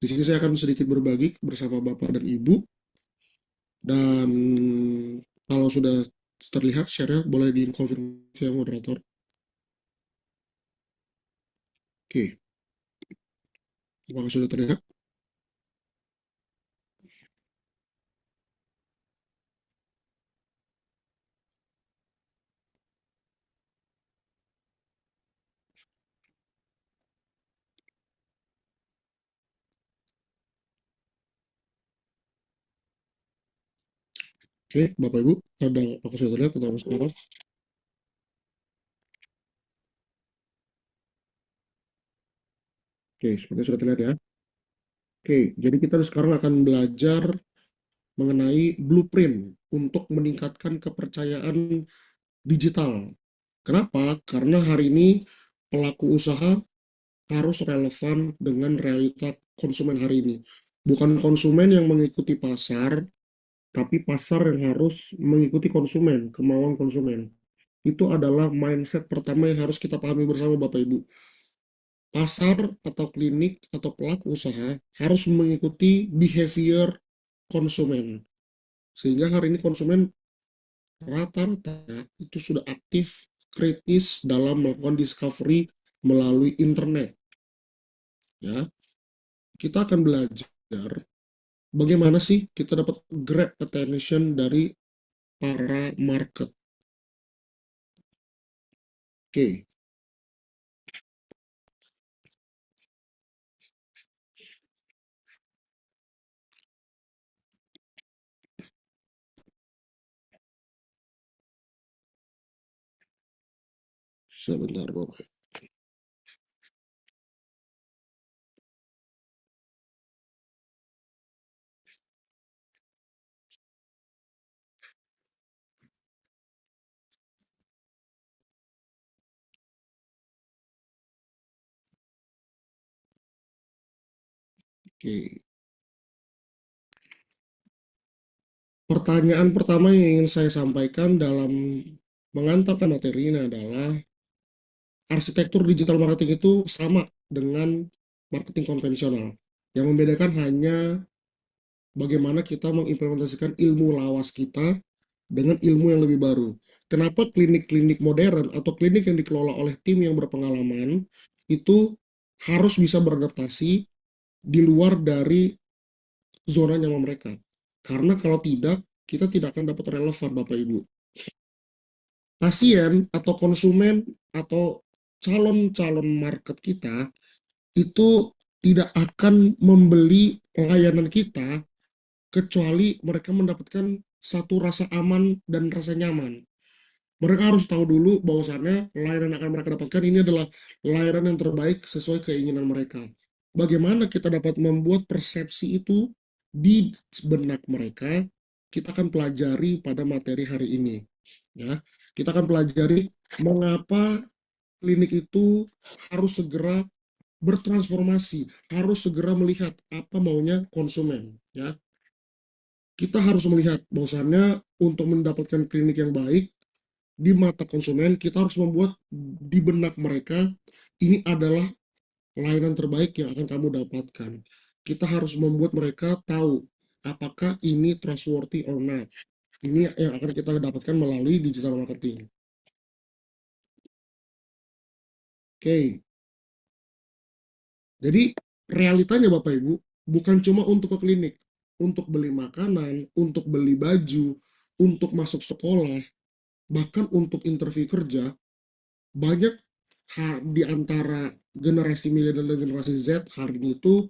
Di sini saya akan sedikit berbagi bersama Bapak dan Ibu. Dan kalau sudah terlihat share-nya boleh dikonfirmasi ya moderator. Oke, apakah sudah terlihat? Oke, Bapak Ibu, apakah sudah terlihat atau harus sekarang? Oke, sepertinya sudah terlihat ya. Oke, jadi kita sekarang akan belajar mengenai blueprint untuk meningkatkan kepercayaan digital. Kenapa? Karena hari ini pelaku usaha harus relevan dengan realita konsumen hari ini. Bukan konsumen yang mengikuti pasar, tapi pasar yang harus mengikuti konsumen, kemauan konsumen. Itu adalah mindset pertama yang harus kita pahami bersama Bapak Ibu. Pasar atau klinik atau pelaku usaha harus mengikuti behavior konsumen. Sehingga hari ini konsumen rata-rata itu sudah aktif, kritis dalam melakukan discovery melalui internet. Ya, kita akan belajar bagaimana sih kita dapat grab attention dari para market. Oke, sebentar Bapak. Oke. Pertanyaan pertama yang ingin saya sampaikan dalam mengantarkan materi ini adalah arsitektur digital marketing itu sama dengan marketing konvensional. Yang membedakan hanya bagaimana kita mengimplementasikan ilmu lawas kita dengan ilmu yang lebih baru. Kenapa klinik-klinik modern atau klinik yang dikelola oleh tim yang berpengalaman itu harus bisa beradaptasi di luar dari zona nyaman mereka. Karena kalau tidak, kita tidak akan dapat relevan Bapak Ibu. Pasien atau konsumen atau calon-calon market kita itu tidak akan membeli layanan kita kecuali mereka mendapatkan satu rasa aman dan rasa nyaman. Mereka harus tahu dulu bahwasannya layanan yang akan mereka dapatkan ini adalah layanan yang terbaik sesuai keinginan mereka. Bagaimana kita dapat membuat persepsi itu di benak mereka, kita akan pelajari pada materi hari ini. Ya, kita akan pelajari mengapa klinik itu harus segera bertransformasi, harus segera melihat apa maunya konsumen, ya. Kita harus melihat bahwasannya untuk mendapatkan klinik yang baik di mata konsumen, kita harus membuat di benak mereka ini adalah layanan terbaik yang akan kamu dapatkan. Kita harus membuat mereka tahu apakah ini trustworthy or not. Ini yang akan kita dapatkan melalui digital marketing. Oke, jadi realitanya Bapak Ibu, bukan cuma untuk ke klinik, untuk beli makanan, untuk beli baju, untuk masuk sekolah, bahkan untuk interview kerja, banyak di antara generasi milenial dan generasi Z hari ini itu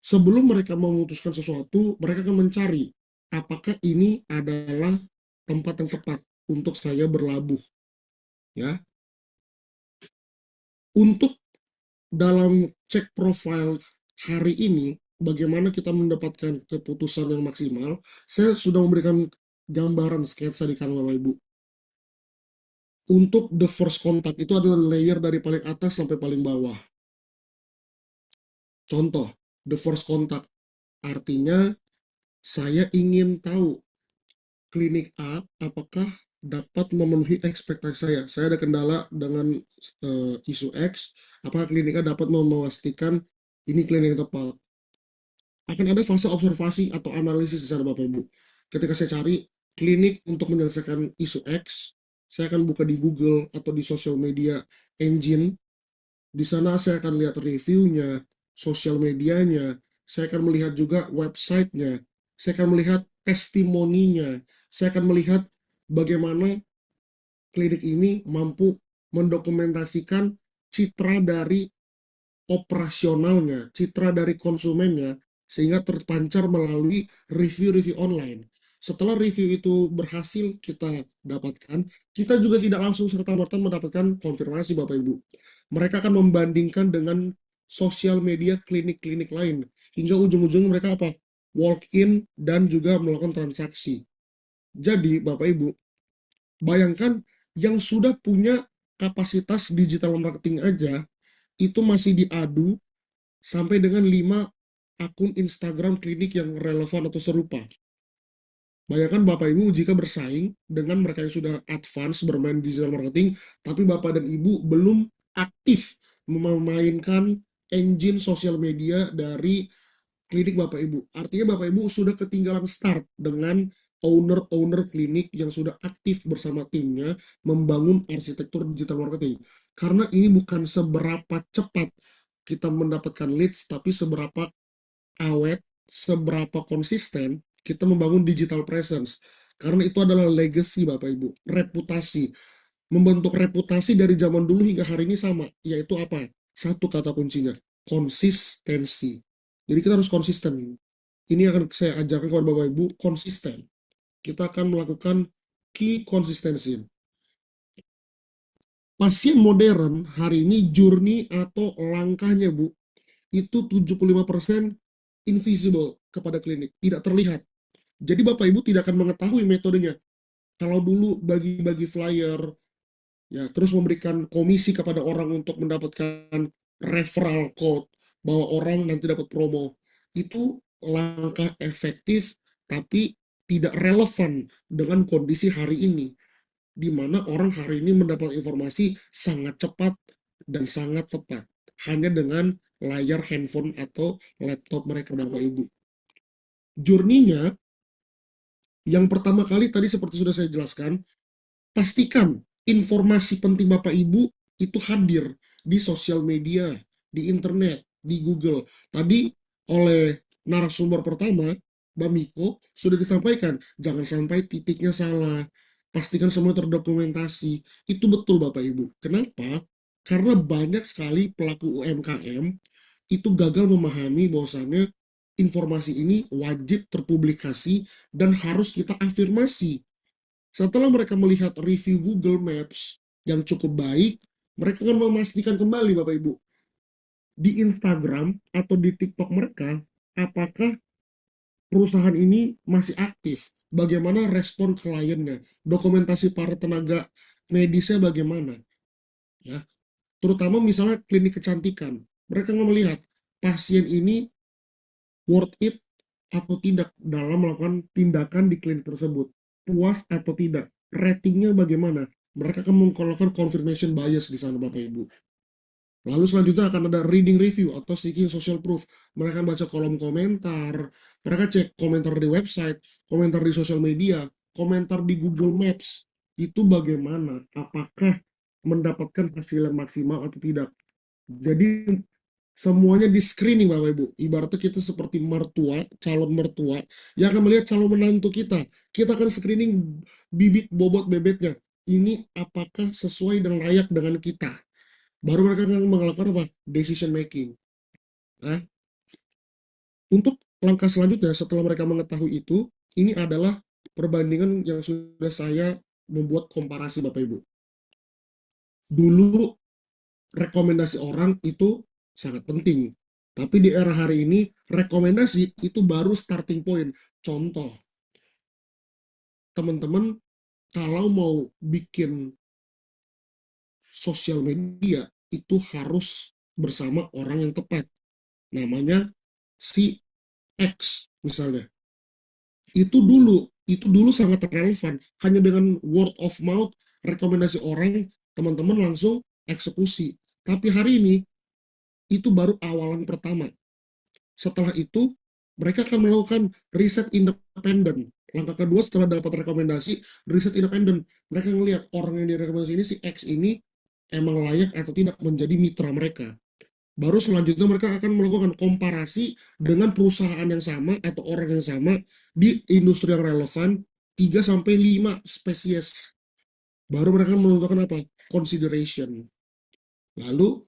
sebelum mereka memutuskan sesuatu, mereka akan mencari apakah ini adalah tempat yang tepat untuk saya berlabuh, ya. Untuk dalam cek profile hari ini, bagaimana kita mendapatkan keputusan yang maksimal, saya sudah memberikan gambaran sketsa di kanan Bapak Ibu. Untuk the first contact itu adalah layer dari paling atas sampai paling bawah. Contoh, the first contact artinya saya ingin tahu klinik A apakah dapat memenuhi ekspektasi saya. Saya ada kendala dengan isu X, apakah klinik A dapat memastikan ini klinik yang tepat. Akan ada fase observasi atau analisis di sana Bapak Ibu. Ketika saya cari klinik untuk menyelesaikan isu X, saya akan buka di Google atau di social media engine. Di sana saya akan lihat reviewnya, sosial medianya, saya akan melihat juga websitenya, saya akan melihat testimoninya, saya akan melihat bagaimana klinik ini mampu mendokumentasikan citra dari operasionalnya, citra dari konsumennya, sehingga terpancar melalui review-review online. Setelah review itu berhasil kita dapatkan, kita juga tidak langsung serta-merta mendapatkan konfirmasi Bapak Ibu. Mereka akan membandingkan dengan sosial media klinik-klinik lain, hingga ujung-ujungnya mereka apa? Walk-in dan juga melakukan transaksi. Jadi Bapak Ibu, bayangkan yang sudah punya kapasitas digital marketing aja, itu masih diadu sampai dengan 5 akun Instagram klinik yang relevan atau serupa. Bayangkan Bapak Ibu jika bersaing dengan mereka yang sudah advance bermain digital marketing, tapi Bapak dan Ibu belum aktif memainkan engine sosial media dari klinik Bapak Ibu. Artinya Bapak Ibu sudah ketinggalan start dengan owner-owner klinik yang sudah aktif bersama timnya membangun arsitektur digital marketing. Karena ini bukan seberapa cepat kita mendapatkan leads, tapi seberapa awet, seberapa konsisten kita membangun digital presence. Karena itu adalah legacy Bapak Ibu, reputasi. Membentuk reputasi dari zaman dulu hingga hari ini sama, yaitu apa? Satu kata kuncinya, konsistensi. Jadi kita harus konsisten. Ini akan saya ajarkan kepada Bapak Ibu, konsisten. Kita akan melakukan key konsistensi. Pasien modern hari ini journey atau langkahnya Bu, itu 75% invisible kepada klinik, tidak terlihat. Jadi Bapak Ibu tidak akan mengetahui metodenya. Kalau dulu bagi-bagi flyer, ya terus memberikan komisi kepada orang untuk mendapatkan referral code, bahwa orang nanti dapat promo, itu langkah efektif tapi tidak relevan dengan kondisi hari ini, di mana orang hari ini mendapat informasi sangat cepat dan sangat tepat hanya dengan layar handphone atau laptop mereka Bapak Ibu. Journey-nya yang pertama kali tadi seperti sudah saya jelaskan, pastikan informasi penting Bapak Ibu itu hadir di sosial media, di internet, di Google. Tadi oleh narasumber pertama, Mbak Miko, sudah disampaikan, jangan sampai titiknya salah, pastikan semua terdokumentasi. Itu betul Bapak Ibu. Kenapa? Karena banyak sekali pelaku UMKM itu gagal memahami bahwasannya informasi ini wajib terpublikasi dan harus kita afirmasi. Setelah mereka melihat review Google Maps yang cukup baik, mereka akan memastikan kembali Bapak Ibu, di Instagram atau di TikTok mereka, apakah perusahaan ini masih aktif, bagaimana respon kliennya, dokumentasi para tenaga medisnya bagaimana, ya. Terutama misalnya klinik kecantikan. Mereka melihat pasien ini worth it atau tidak dalam melakukan tindakan di klinik tersebut. Puas atau tidak. Ratingnya bagaimana. Mereka akan melakukan confirmation bias di sana Bapak Ibu. Lalu selanjutnya akan ada reading review atau seeking social proof. Mereka baca kolom komentar, mereka cek komentar di website, komentar di sosial media, komentar di Google Maps. Itu bagaimana? Apakah mendapatkan hasil yang maksimal atau tidak? Jadi semuanya di screening Bapak Ibu. Ibaratnya kita seperti mertua, calon mertua yang akan melihat calon menantu kita. Kita akan screening bibit bobot bebeknya. Ini apakah sesuai dan layak dengan kita? Baru mereka akan melakukan apa? Decision making. Nah, untuk langkah selanjutnya setelah mereka mengetahui itu, ini adalah perbandingan yang sudah saya membuat komparasi Bapak Ibu. Dulu rekomendasi orang itu sangat penting. Tapi di era hari ini, rekomendasi itu baru starting point. Contoh, teman-teman kalau mau bikin sosial media, itu harus bersama orang yang tepat. Namanya si X misalnya. Itu dulu sangat relevan. Hanya dengan word of mouth, rekomendasi orang, teman-teman langsung eksekusi. Tapi hari ini, itu baru awalan pertama. Setelah itu, mereka akan melakukan riset independen. Langkah kedua setelah dapat rekomendasi, riset independen. Mereka ngelihat orang yang direkomendasi ini, si X ini, emang layak atau tidak menjadi mitra mereka. Baru selanjutnya mereka akan melakukan komparasi dengan perusahaan yang sama atau orang yang sama di industri yang relevan 3-5 spesies. Baru mereka menentukan apa? Consideration. Lalu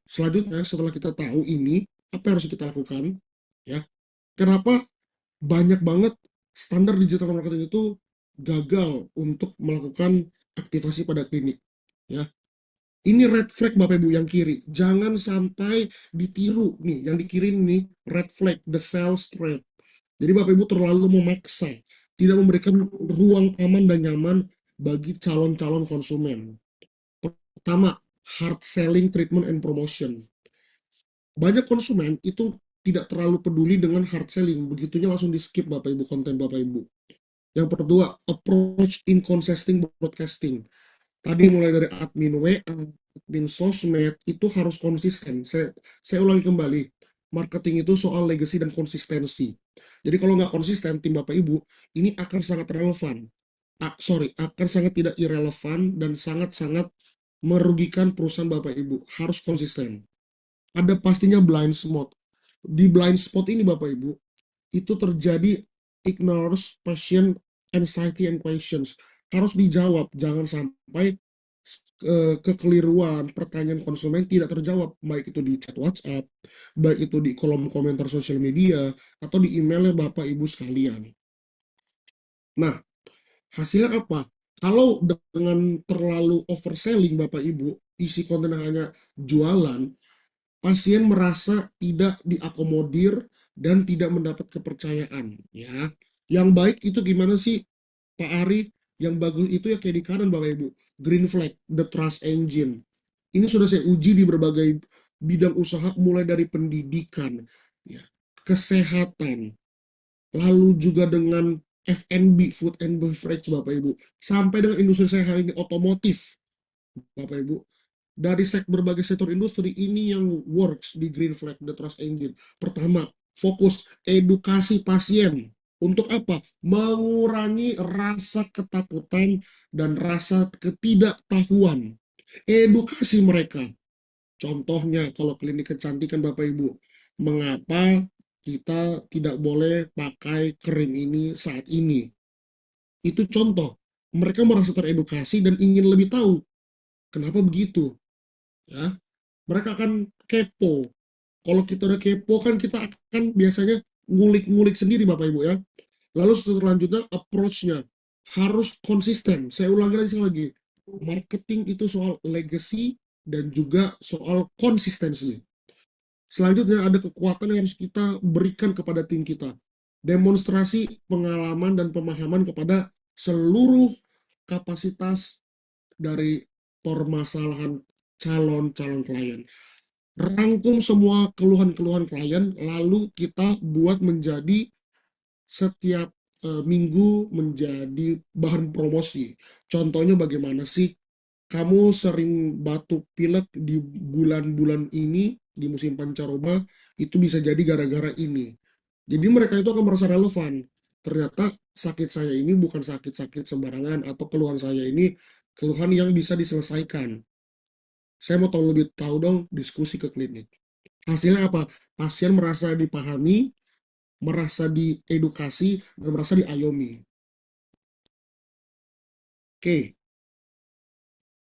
selanjutnya setelah kita tahu ini, apa yang harus kita lakukan? Ya, kenapa banyak banget standar digital marketing itu gagal untuk melakukan aktivasi pada klinik? Ya, ini red flag Bapak Ibu yang kiri. Jangan sampai ditiru nih, yang dikirim nih red flag, the sales trap. Jadi Bapak Ibu terlalu memaksa, tidak memberikan ruang aman dan nyaman bagi calon-calon konsumen. Pertama, hard selling, treatment, and promotion. Banyak konsumen itu tidak terlalu peduli dengan hard selling, begitunya langsung di skip Bapak Ibu konten Bapak Ibu. Yang kedua, approach inconsistent broadcasting. Tadi mulai dari admin WA, admin sosmed, itu harus konsisten. Saya ulangi kembali, marketing itu soal legacy dan konsistensi. Jadi kalau nggak konsisten, tim Bapak Ibu, ini akan sangat relevan. Akan sangat tidak irrelevan dan sangat-sangat merugikan perusahaan Bapak Ibu. Harus konsisten. Ada pastinya blind spot. Di blind spot ini Bapak Ibu, itu terjadi ignores patient anxiety and questions. Harus dijawab, jangan sampai kekeliruan pertanyaan konsumen tidak terjawab, baik itu di chat WhatsApp, baik itu di kolom komentar sosial media, atau di emailnya Bapak Ibu sekalian. Nah, hasilnya apa? Kalau dengan terlalu overselling Bapak Ibu, isi konten hanya jualan, pasien merasa tidak diakomodir dan tidak mendapat kepercayaan. Ya, yang baik itu gimana sih Pak Ari? Yang bagus itu ya kayak di kanan Bapak Ibu, green flag, the trust engine. Ini sudah saya uji di berbagai bidang usaha, mulai dari pendidikan, ya, kesehatan, lalu juga dengan F&B, food and beverage Bapak Ibu, sampai dengan industri saya hari ini otomotif Bapak Ibu. Dari berbagai sektor industri ini yang works di green flag, the trust engine. Pertama, fokus edukasi pasien. Untuk apa? Mengurangi rasa ketakutan dan rasa ketidaktahuan. Edukasi mereka. Contohnya, kalau klinik kecantikan Bapak Ibu, mengapa kita tidak boleh pakai krim ini saat ini? Itu contoh. Mereka merasa teredukasi dan ingin lebih tahu. Kenapa begitu? Ya, mereka akan kepo. Kalau kita udah kepo kan kita akan biasanya ngulik-ngulik sendiri Bapak Ibu ya. Lalu selanjutnya approach-nya harus konsisten. Saya ulangi lagi sekali lagi. Marketing itu soal legacy dan juga soal konsistensi. Selanjutnya ada kekuatan yang harus kita berikan kepada tim kita. Demonstrasi pengalaman dan pemahaman kepada seluruh kapasitas dari permasalahan calon-calon klien. rangkum semua keluhan-keluhan klien, lalu kita buat menjadi setiap minggu menjadi bahan promosi. Contohnya bagaimana sih kamu sering batuk pilek di bulan-bulan ini, di musim pancaroba, itu bisa jadi gara-gara ini. Jadi mereka itu akan merasa relevan. Ternyata sakit saya ini bukan sakit-sakit sembarangan, atau keluhan saya ini keluhan yang bisa diselesaikan. Saya mau tahu lebih tahu dong, diskusi ke klinik. Hasilnya apa? Pasien merasa dipahami, merasa diedukasi, dan merasa diayomi. Oke,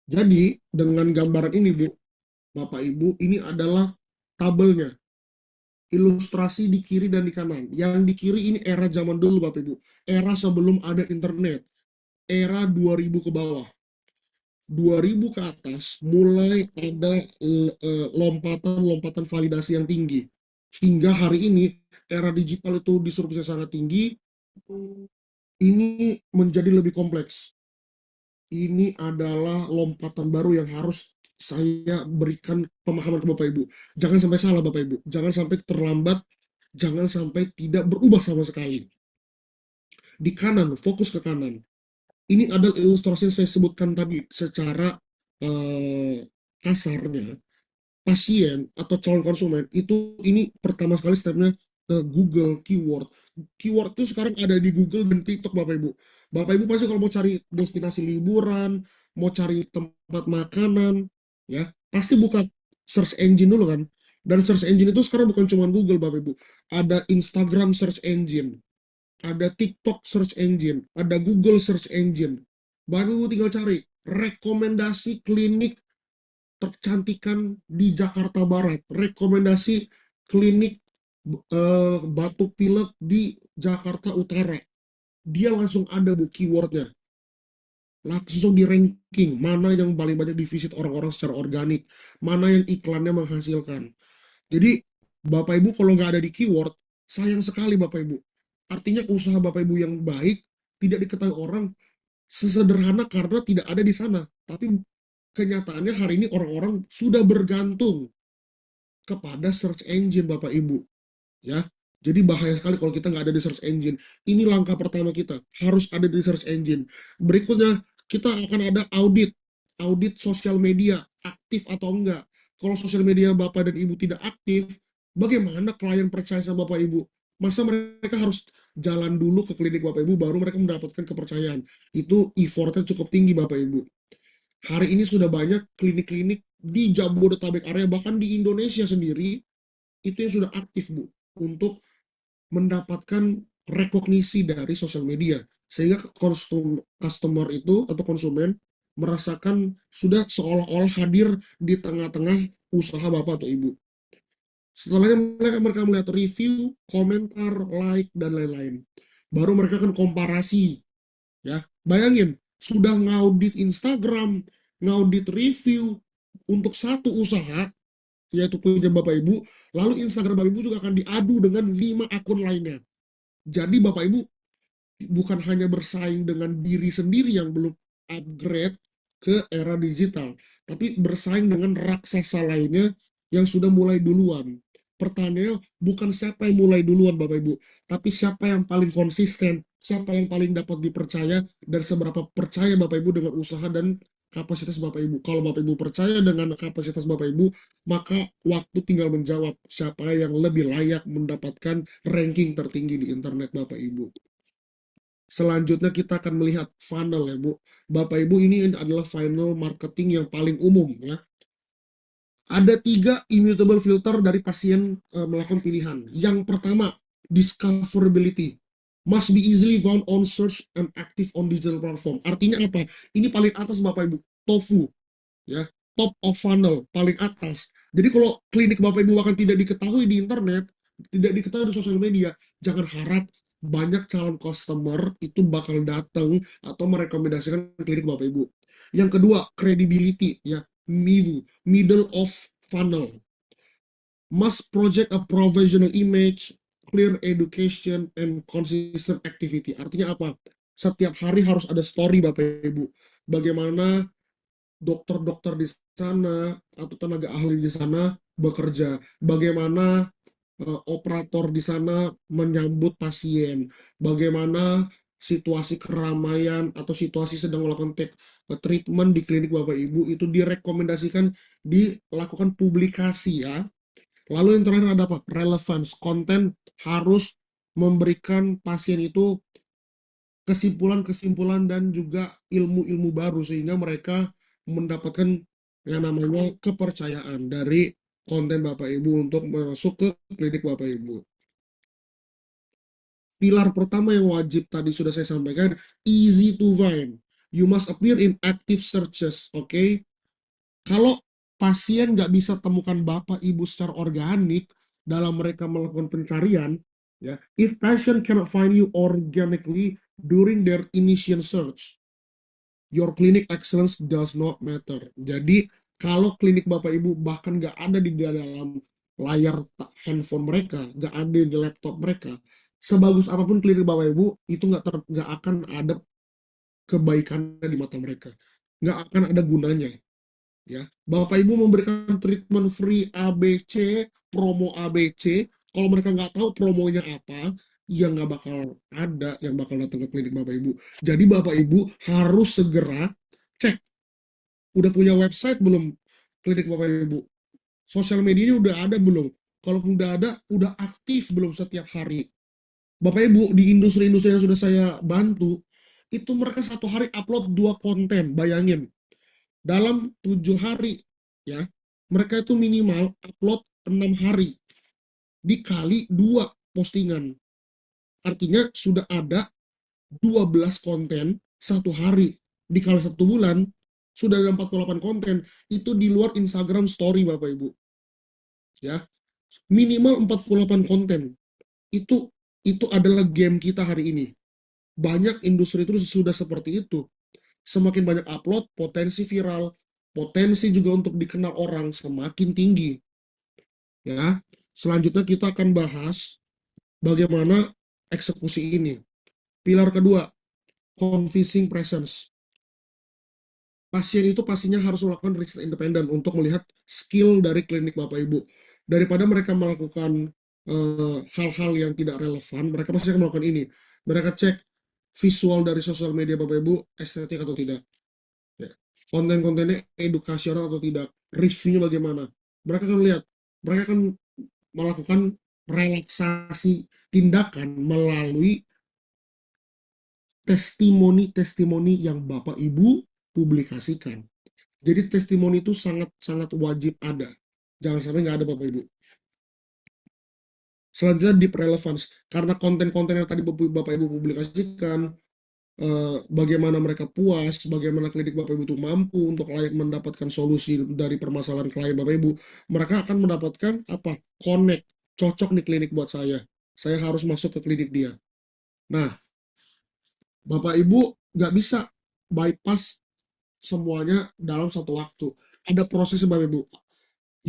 jadi dengan gambaran ini, Bu, Bapak Ibu, ini adalah tabelnya. Ilustrasi di kiri dan di kanan. Yang di kiri ini era zaman dulu, Bapak Ibu. Era sebelum ada internet. Era 2000 ke bawah. 2000 ke atas mulai ada lompatan-lompatan validasi yang tinggi. Hingga hari ini era digital itu disrupsinya sangat tinggi. Ini menjadi lebih kompleks. Ini adalah lompatan baru yang harus saya berikan pemahaman ke Bapak Ibu. Jangan sampai salah Bapak Ibu. Jangan sampai terlambat. Jangan sampai tidak berubah sama sekali. Di kanan, fokus ke kanan. Ini adalah ilustrasi yang saya sebutkan tadi secara kasarnya. Pasien atau calon konsumen itu, ini pertama sekali stepnya ke Google keyword. Keyword itu sekarang ada di Google dan TikTok, Bapak Ibu. Bapak Ibu pasti kalau mau cari destinasi liburan, mau cari tempat makanan, ya pasti buka search engine dulu kan. Dan search engine itu sekarang bukan cuma Google, Bapak Ibu. Ada Instagram search engine, ada TikTok search engine, ada Google search engine. Bapak Ibu tinggal cari rekomendasi klinik tercantikan di Jakarta Barat, rekomendasi klinik batuk pilek di Jakarta Utara. Dia langsung ada, Bu, keywordnya. Langsung di ranking, mana yang paling banyak divisit orang-orang secara organik, mana yang iklannya menghasilkan. Jadi, Bapak Ibu kalau nggak ada di keyword, sayang sekali Bapak Ibu. Artinya usaha Bapak Ibu yang baik tidak diketahui orang sesederhana karena tidak ada di sana. Tapi kenyataannya hari ini orang-orang sudah bergantung kepada search engine, Bapak Ibu, ya. Jadi bahaya sekali kalau kita nggak ada di search engine. Ini langkah pertama kita, harus ada di search engine. Berikutnya, kita akan ada audit sosial media, aktif atau enggak. Kalau sosial media Bapak dan Ibu tidak aktif, bagaimana klien percaya sama Bapak Ibu? Masa mereka harus jalan dulu ke klinik Bapak Ibu, baru mereka mendapatkan kepercayaan. Itu effortnya cukup tinggi, Bapak Ibu. Hari ini sudah banyak klinik-klinik di Jabodetabek area, bahkan di Indonesia sendiri, itu yang sudah aktif, Bu, untuk mendapatkan rekognisi dari sosial media. Sehingga customer itu atau konsumen merasakan sudah seolah-olah hadir di tengah-tengah usaha Bapak atau Ibu. Setelahnya mereka melihat review, komentar, like, dan lain-lain. Baru mereka akan komparasi. Ya, bayangin, sudah ngaudit Instagram, ngaudit review untuk satu usaha, yaitu punya Bapak Ibu, lalu Instagram Bapak Ibu juga akan diadu dengan 5 akun lainnya. Jadi Bapak Ibu bukan hanya bersaing dengan diri sendiri yang belum upgrade ke era digital, tapi bersaing dengan raksasa lainnya yang sudah mulai duluan. Pertanyaannya bukan siapa yang mulai duluan Bapak Ibu, tapi siapa yang paling konsisten, siapa yang paling dapat dipercaya, dan seberapa percaya Bapak Ibu dengan usaha dan kapasitas Bapak Ibu. Kalau Bapak Ibu percaya dengan kapasitas Bapak Ibu, maka waktu tinggal menjawab siapa yang lebih layak mendapatkan ranking tertinggi di internet, Bapak Ibu. Selanjutnya kita akan melihat funnel, ya Bu. Bapak Ibu, ini adalah funnel marketing yang paling umum, ya. Ada 3 immutable filter dari pasien melakukan pilihan. Yang pertama, discoverability. Must be easily found on search and active on digital platform. Artinya apa? Ini paling atas Bapak Ibu. TOFU, ya. Top of funnel, paling atas. Jadi kalau klinik Bapak Ibu akan tidak diketahui di internet, tidak diketahui di sosial media, jangan harap banyak calon customer itu bakal datang atau merekomendasikan klinik Bapak Ibu. Yang kedua, credibility, ya. MIFU, middle of funnel. Must project a professional image, clear education, and consistent activity. Artinya apa? Setiap hari harus ada story Bapak Ibu. Bagaimana dokter-dokter di sana atau tenaga ahli di sana bekerja, bagaimana operator di sana menyambut pasien, bagaimana situasi keramaian atau situasi sedang melakukan treatment di klinik Bapak Ibu itu direkomendasikan dilakukan publikasi ya. Lalu yang terakhir ada apa? Relevance. Konten harus memberikan pasien itu kesimpulan-kesimpulan dan juga ilmu-ilmu baru sehingga mereka mendapatkan yang namanya kepercayaan dari konten Bapak Ibu untuk masuk ke klinik Bapak Ibu. Pilar pertama yang wajib tadi sudah saya sampaikan, easy to find. You must appear in active searches, oke? Kalau pasien nggak bisa temukan Bapak Ibu secara organik dalam mereka melakukan pencarian, ya, if patient cannot find you organically during their initial search, your clinic excellence does not matter. Jadi kalau klinik Bapak Ibu bahkan nggak ada di dalam layar handphone mereka, nggak ada di laptop mereka, sebagus apapun klinik Bapak Ibu itu nggak akan ada kebaikannya di mata mereka, nggak akan ada gunanya. Ya, Bapak Ibu memberikan treatment free ABC, promo ABC, kalau mereka nggak tahu promonya apa, ya nggak bakal ada yang bakal datang ke klinik Bapak Ibu. Jadi Bapak Ibu harus segera cek, udah punya website belum klinik Bapak Ibu? Sosial medianya udah ada belum? Kalau udah ada, udah aktif belum setiap hari? Bapak Ibu, di industri-industri yang sudah saya bantu, itu mereka satu hari upload 2 konten, bayangin dalam 7 hari ya mereka itu minimal upload 6 hari dikali 2 postingan, artinya sudah ada 12 konten satu hari dikali 1 bulan sudah ada 48 konten. Itu di luar Instagram story Bapak Ibu ya, minimal 48 konten. Itu adalah game kita hari ini. Banyak industri itu sudah seperti itu. Semakin banyak upload, potensi viral, potensi juga untuk dikenal orang semakin tinggi. Ya, selanjutnya kita akan bahas bagaimana eksekusi ini. Pilar kedua, convincing presence. Pasien itu pastinya harus melakukan riset independen untuk melihat skill dari klinik Bapak Ibu. Daripada mereka melakukan hal-hal yang tidak relevan, mereka pasti akan melakukan ini. Mereka cek visual dari sosial media Bapak Ibu, estetik atau tidak. Ya. Konten-kontennya edukasional atau tidak, reviewnya bagaimana. Mereka akan lihat, mereka akan melakukan relaksasi tindakan melalui testimoni-testimoni yang Bapak Ibu publikasikan. Jadi testimoni itu sangat-sangat wajib ada. Jangan sampai nggak ada Bapak Ibu. Selanjutnya deep relevance. Karena konten-konten yang tadi Bapak Ibu publikasikan, bagaimana mereka puas, bagaimana klinik Bapak Ibu itu mampu untuk layak mendapatkan solusi dari permasalahan klien Bapak Ibu, mereka akan mendapatkan apa? Connect, cocok nih klinik buat saya harus masuk ke klinik dia. Nah, Bapak Ibu nggak bisa bypass semuanya dalam satu waktu. Ada proses Bapak Ibu.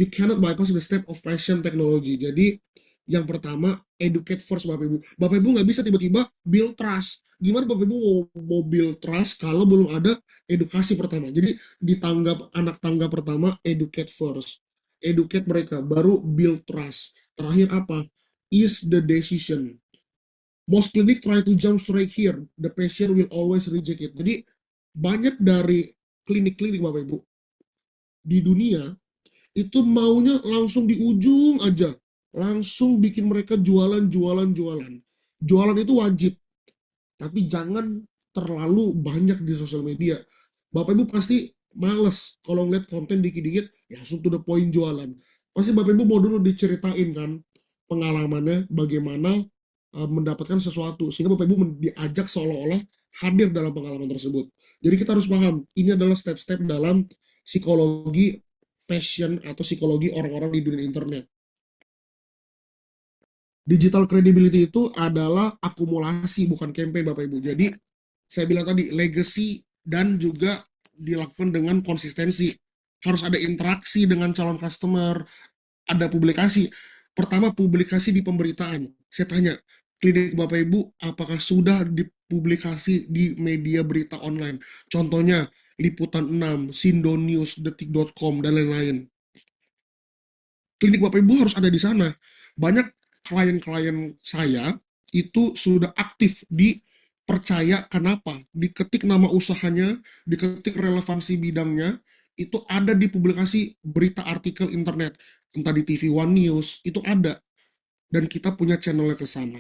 You cannot bypass the step of passion technology. Jadi yang pertama, educate first Bapak Ibu. Bapak Ibu nggak bisa tiba-tiba build trust. Gimana Bapak Ibu mau build trust kalau belum ada edukasi pertama? Jadi di anak tangga pertama, educate first. Educate mereka, baru build trust. Terakhir apa? Is the decision. Most clinic try to jump straight here. The patient will always reject it. Jadi banyak dari klinik-klinik Bapak Ibu di dunia itu maunya langsung di ujung aja, langsung bikin mereka jualan. Jualan itu wajib, tapi jangan terlalu banyak di sosial media. Bapak Ibu pasti males kalau ngeliat konten dikit-dikit langsung to the point jualan. Pasti Bapak Ibu mau dulu diceritain kan pengalamannya bagaimana mendapatkan sesuatu, sehingga Bapak Ibu diajak seolah-olah hadir dalam pengalaman tersebut. Jadi kita harus paham, ini adalah step-step dalam psikologi passion atau psikologi orang-orang di dunia internet. Digital credibility itu adalah akumulasi, bukan campaign Bapak Ibu. Jadi saya bilang tadi, legacy dan juga dilakukan dengan konsistensi. Harus ada interaksi dengan calon customer, ada publikasi. Pertama, publikasi di pemberitaan. Saya tanya, klinik Bapak Ibu, apakah sudah dipublikasi di media berita online? Contohnya, Liputan 6, Sindo News, Detik.com, dan lain-lain. Klinik Bapak Ibu harus ada di sana. Banyak klien-klien saya itu sudah aktif dipercaya. Kenapa? Diketik nama usahanya, diketik relevansi bidangnya, itu ada di publikasi berita artikel internet, entah di TV One News, itu ada. Dan kita punya channelnya ke sana.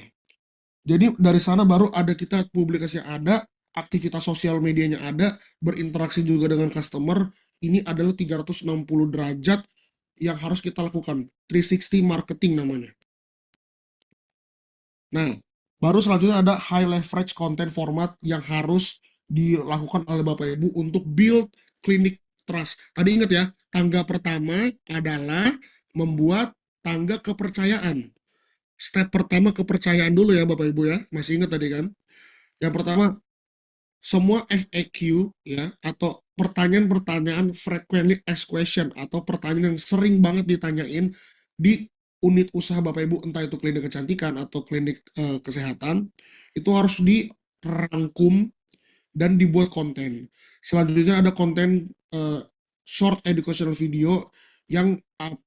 Jadi dari sana baru ada kita publikasi ada, aktivitas sosial medianya ada, berinteraksi juga dengan customer. Ini adalah 360 derajat yang harus kita lakukan. 360 marketing namanya. Nah, baru selanjutnya ada high leverage content format yang harus dilakukan oleh Bapak Ibu untuk build clinic trust. Tadi ingat ya, tangga pertama adalah membuat tangga kepercayaan. Step pertama kepercayaan dulu ya Bapak Ibu ya. Masih ingat tadi kan? Yang pertama, semua FAQ ya atau pertanyaan-pertanyaan frequently asked question atau pertanyaan yang sering banget ditanyain di unit usaha Bapak Ibu, entah itu klinik kecantikan atau klinik kesehatan, itu harus dirangkum dan dibuat konten. Selanjutnya ada konten short educational video yang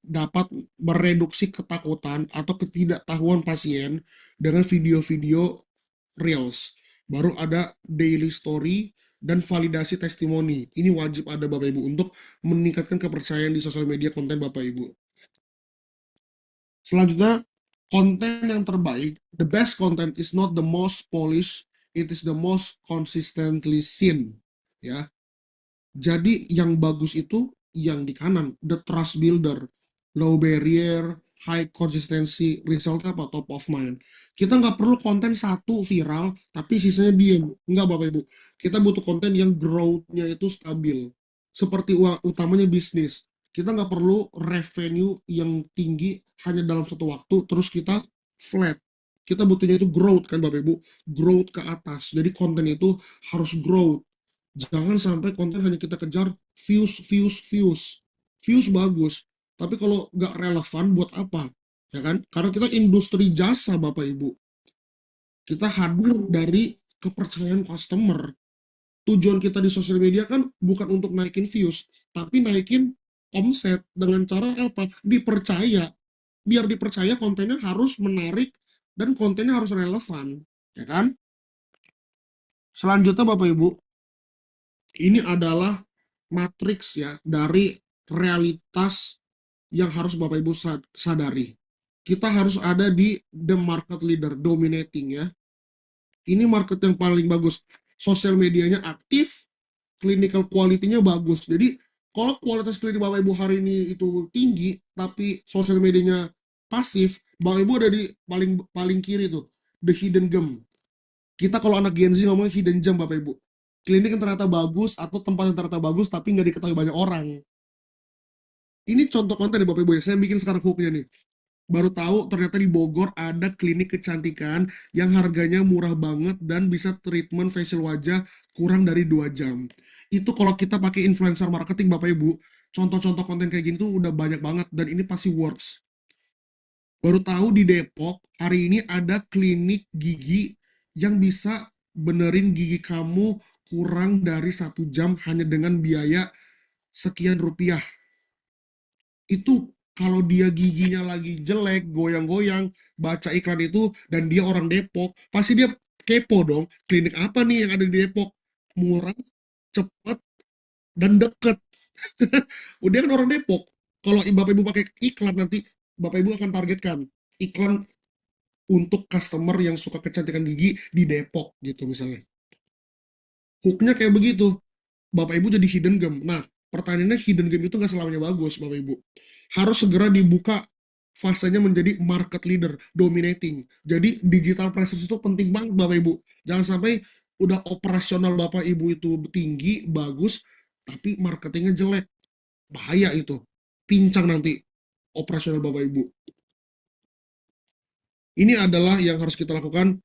dapat mereduksi ketakutan atau ketidaktahuan pasien dengan video-video reels. Baru ada daily story dan validasi testimoni. Ini wajib ada Bapak Ibu untuk meningkatkan kepercayaan di sosial media konten Bapak Ibu. Selanjutnya, konten yang terbaik, the best content is not the most polished, it is the most consistently seen. Ya, jadi yang bagus itu yang di kanan, the trust builder, low barrier, high consistency, result apa? Top of mind. Kita nggak perlu konten satu viral, tapi sisanya diem. Nggak Bapak Ibu. Kita butuh konten yang growth-nya itu stabil. Seperti utamanya bisnis. Kita nggak perlu revenue yang tinggi hanya dalam satu waktu, terus kita flat. Kita butuhnya itu growth kan Bapak Ibu. Growth ke atas. Jadi konten itu harus growth. Jangan sampai konten hanya kita kejar views, views, views. Views bagus, tapi kalau nggak relevan buat apa? Ya kan? Karena kita industri jasa Bapak Ibu. Kita hadir dari kepercayaan customer. Tujuan kita di sosial media kan bukan untuk naikin views, tapi naikin omset dengan cara apa? Dipercaya. Biar dipercaya kontennya harus menarik dan kontennya harus relevan. Ya kan? Selanjutnya Bapak Ibu, ini adalah matriks ya dari realitas yang harus Bapak Ibu sadari. Kita harus ada di the market leader, dominating ya. Ini market yang paling bagus. Sosial medianya aktif, clinical quality-nya bagus. Jadi kalau kualitas klinik Bapak Ibu hari ini itu tinggi, tapi sosial medianya pasif, Bapak Ibu ada di paling kiri tuh, the hidden gem. Kita kalau anak Gen Z ngomongnya hidden gem Bapak Ibu. Klinik yang ternyata bagus atau tempat yang ternyata bagus tapi nggak diketahui banyak orang. Ini contoh konten ya Bapak Ibu ya. Saya bikin sekarang hooknya nih. Baru tahu ternyata di Bogor ada klinik kecantikan yang harganya murah banget dan bisa treatment facial wajah kurang dari 2 jam. Itu kalau kita pakai influencer marketing Bapak Ibu, contoh-contoh konten kayak gini tuh udah banyak banget dan ini pasti works. Baru tahu di Depok hari ini ada klinik gigi yang bisa benerin gigi kamu kurang dari 1 jam hanya dengan biaya sekian rupiah. Itu kalau dia giginya lagi jelek, goyang-goyang, baca iklan itu, dan dia orang Depok, pasti dia kepo dong, klinik apa nih yang ada di Depok? Murah, cepat, dan deket. Udah kan orang Depok. Kalau Bapak Ibu pakai iklan nanti, Bapak Ibu akan targetkan iklan untuk customer yang suka kecantikan gigi di Depok gitu misalnya. Hooknya kayak begitu. Bapak Ibu jadi hidden gem. Nah, pertanyaannya hidden gem itu nggak selamanya bagus, Bapak Ibu. Harus segera dibuka fasenya menjadi market leader, dominating. Jadi digital presence itu penting banget Bapak Ibu. Jangan sampai udah operasional Bapak Ibu itu tinggi, bagus, tapi marketingnya jelek. Bahaya itu. Pincang nanti operasional Bapak Ibu. Ini adalah yang harus kita lakukan.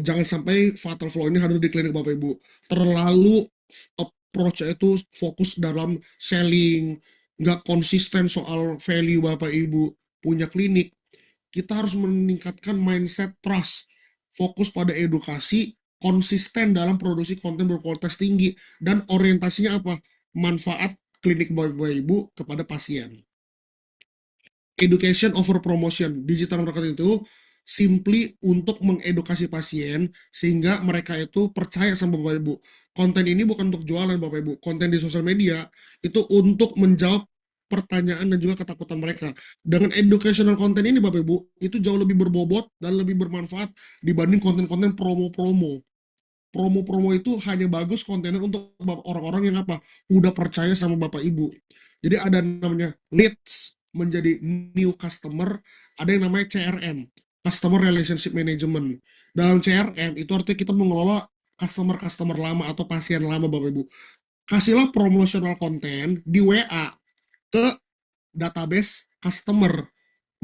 Jangan sampai fatal flaw ini hadir di klinik Bapak Ibu. Terlalu approach itu fokus dalam selling, nggak konsisten soal value Bapak Ibu punya klinik. Kita harus meningkatkan mindset trust, fokus pada edukasi, konsisten dalam produksi konten berkualitas tinggi, dan orientasinya apa? Manfaat klinik Bapak Ibu kepada pasien. Education over promotion. Digital marketing itu simply untuk mengedukasi pasien sehingga mereka itu percaya sama Bapak Ibu. Konten ini bukan untuk jualan Bapak Ibu. Konten di sosial media itu untuk menjawab pertanyaan dan juga ketakutan mereka. Dengan educational konten ini Bapak Ibu, itu jauh lebih berbobot dan lebih bermanfaat dibanding konten-konten promo-promo. Promo-promo itu hanya bagus kontennya untuk orang-orang yang apa? Udah percaya sama Bapak Ibu. Jadi ada namanya leads menjadi new customer, ada yang namanya CRM, Customer Relationship Management. Dalam CRM itu artinya kita mengelola customer-customer lama atau pasien lama Bapak Ibu. Kasihlah promotional konten di WA ke database customer.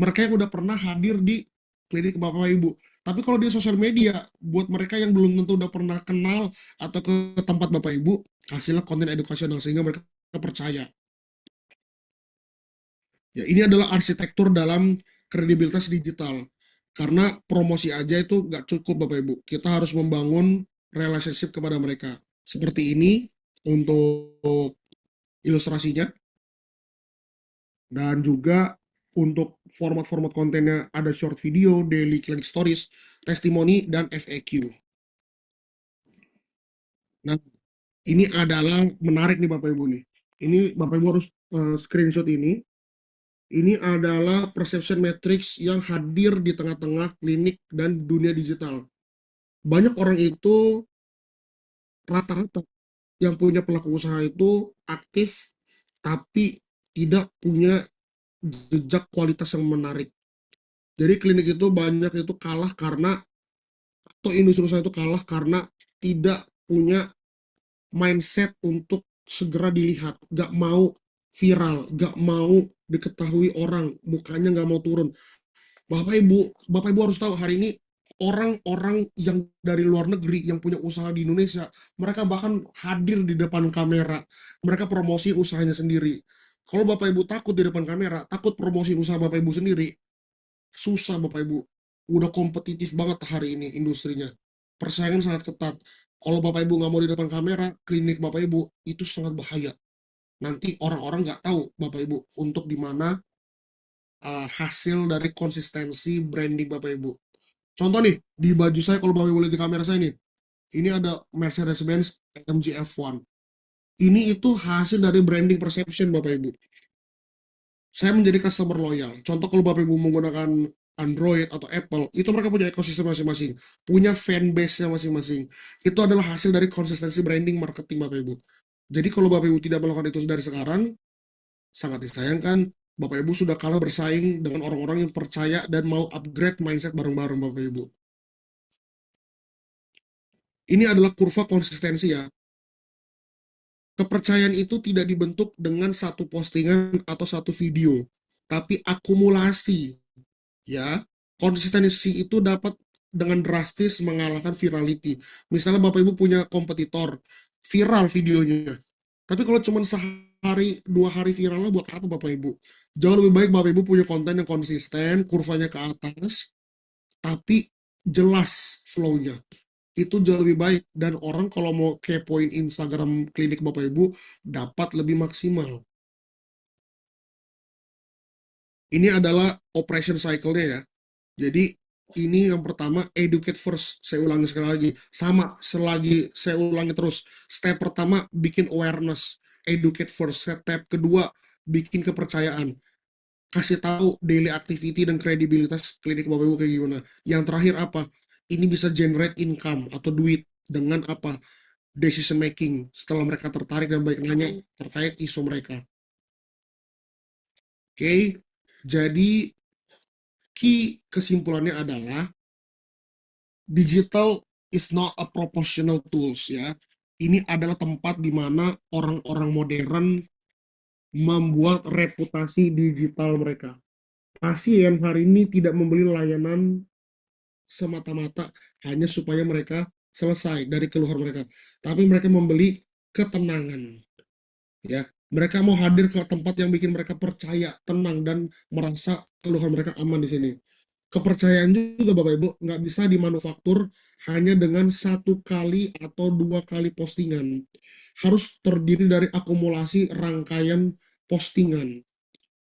Mereka yang udah pernah hadir di klinik Bapak Ibu. Tapi kalau di sosial media, buat mereka yang belum tentu udah pernah kenal atau ke tempat Bapak Ibu, kasihlah konten edukasional sehingga mereka percaya. Ya, ini adalah arsitektur dalam kredibilitas digital. Karena promosi aja itu nggak cukup Bapak Ibu. Kita harus membangun relationship kepada mereka. Seperti ini untuk ilustrasinya. Dan juga untuk format-format kontennya ada short video, daily clinic stories, testimoni, dan FAQ. Nah, ini adalah menarik nih Bapak Ibu nih. Ini Bapak Ibu harus screenshot ini. Ini adalah perception matrix yang hadir di tengah-tengah klinik dan dunia digital. Banyak orang itu rata-rata yang punya pelaku usaha itu aktif tapi tidak punya jejak kualitas yang menarik. Jadi klinik itu banyak itu kalah karena atau industri usaha itu kalah karena tidak punya mindset untuk segera dilihat, gak mau viral, gak mau diketahui orang, mukanya gak mau turun. Bapak Ibu harus tahu hari ini orang-orang yang dari luar negeri yang punya usaha di Indonesia, mereka bahkan hadir di depan kamera, mereka promosi usahanya sendiri. Kalau Bapak Ibu takut di depan kamera, takut promosi usaha Bapak Ibu sendiri, susah Bapak Ibu. Udah kompetitif banget hari ini industrinya. Persaingan sangat ketat. Kalau Bapak Ibu nggak mau di depan kamera, klinik Bapak Ibu itu sangat bahaya. Nanti orang-orang nggak tahu Bapak Ibu untuk di mana hasil dari konsistensi branding Bapak Ibu. Contoh nih, di baju saya kalau Bapak Ibu lihat di kamera saya nih, ini ada Mercedes-Benz AMG F1. Ini itu hasil dari branding perception Bapak Ibu. Saya menjadi customer loyal. Contoh kalau Bapak Ibu menggunakan Android atau Apple, itu mereka punya ekosistem masing-masing, punya fanbase-nya masing-masing. Itu adalah hasil dari konsistensi branding marketing Bapak Ibu. Jadi kalau Bapak Ibu tidak melakukan itu dari sekarang, sangat disayangkan, Bapak Ibu sudah kalah bersaing dengan orang-orang yang percaya dan mau upgrade mindset bareng-bareng Bapak Ibu. Ini adalah kurva konsistensi ya. Kepercayaan itu tidak dibentuk dengan satu postingan atau satu video, tapi akumulasi. Ya, konsistensi itu dapat dengan drastis mengalahkan virality. Misalnya Bapak Ibu punya kompetitor, viral videonya. Tapi kalau cuma sehari, 2 hari viralnya buat apa Bapak Ibu? Jauh lebih baik Bapak Ibu punya konten yang konsisten, kurvanya ke atas, tapi jelas flow-nya. Itu jauh lebih baik. Dan orang kalau mau kepoin Instagram klinik Bapak Ibu, dapat lebih maksimal. Ini adalah operation cycle-nya ya. Jadi ini yang pertama, educate first. Saya ulangi sekali lagi. Sama, saya ulangi terus. Step pertama, bikin awareness. Educate first. Step kedua, bikin kepercayaan. Kasih tahu daily activity dan kredibilitas klinik Bapak Ibu kayak gimana. Yang terakhir apa? Ini bisa generate income atau duit dengan apa? Decision making. Setelah mereka tertarik dan baik nanya terkait isu mereka. Oke, jadi key kesimpulannya adalah digital is not a proportional tools ya. Ini adalah tempat di mana orang-orang modern membuat reputasi digital mereka. Pasien hari ini tidak membeli layanan semata-mata hanya supaya mereka selesai dari keluhan mereka, tapi mereka membeli ketenangan. Ya, mereka mau hadir ke tempat yang bikin mereka percaya, tenang, dan merasa keluhan mereka aman di sini. kepercayaan juga Bapak Ibu nggak bisa dimanufaktur hanya dengan satu kali atau dua kali postingan. Harus terdiri dari akumulasi rangkaian postingan.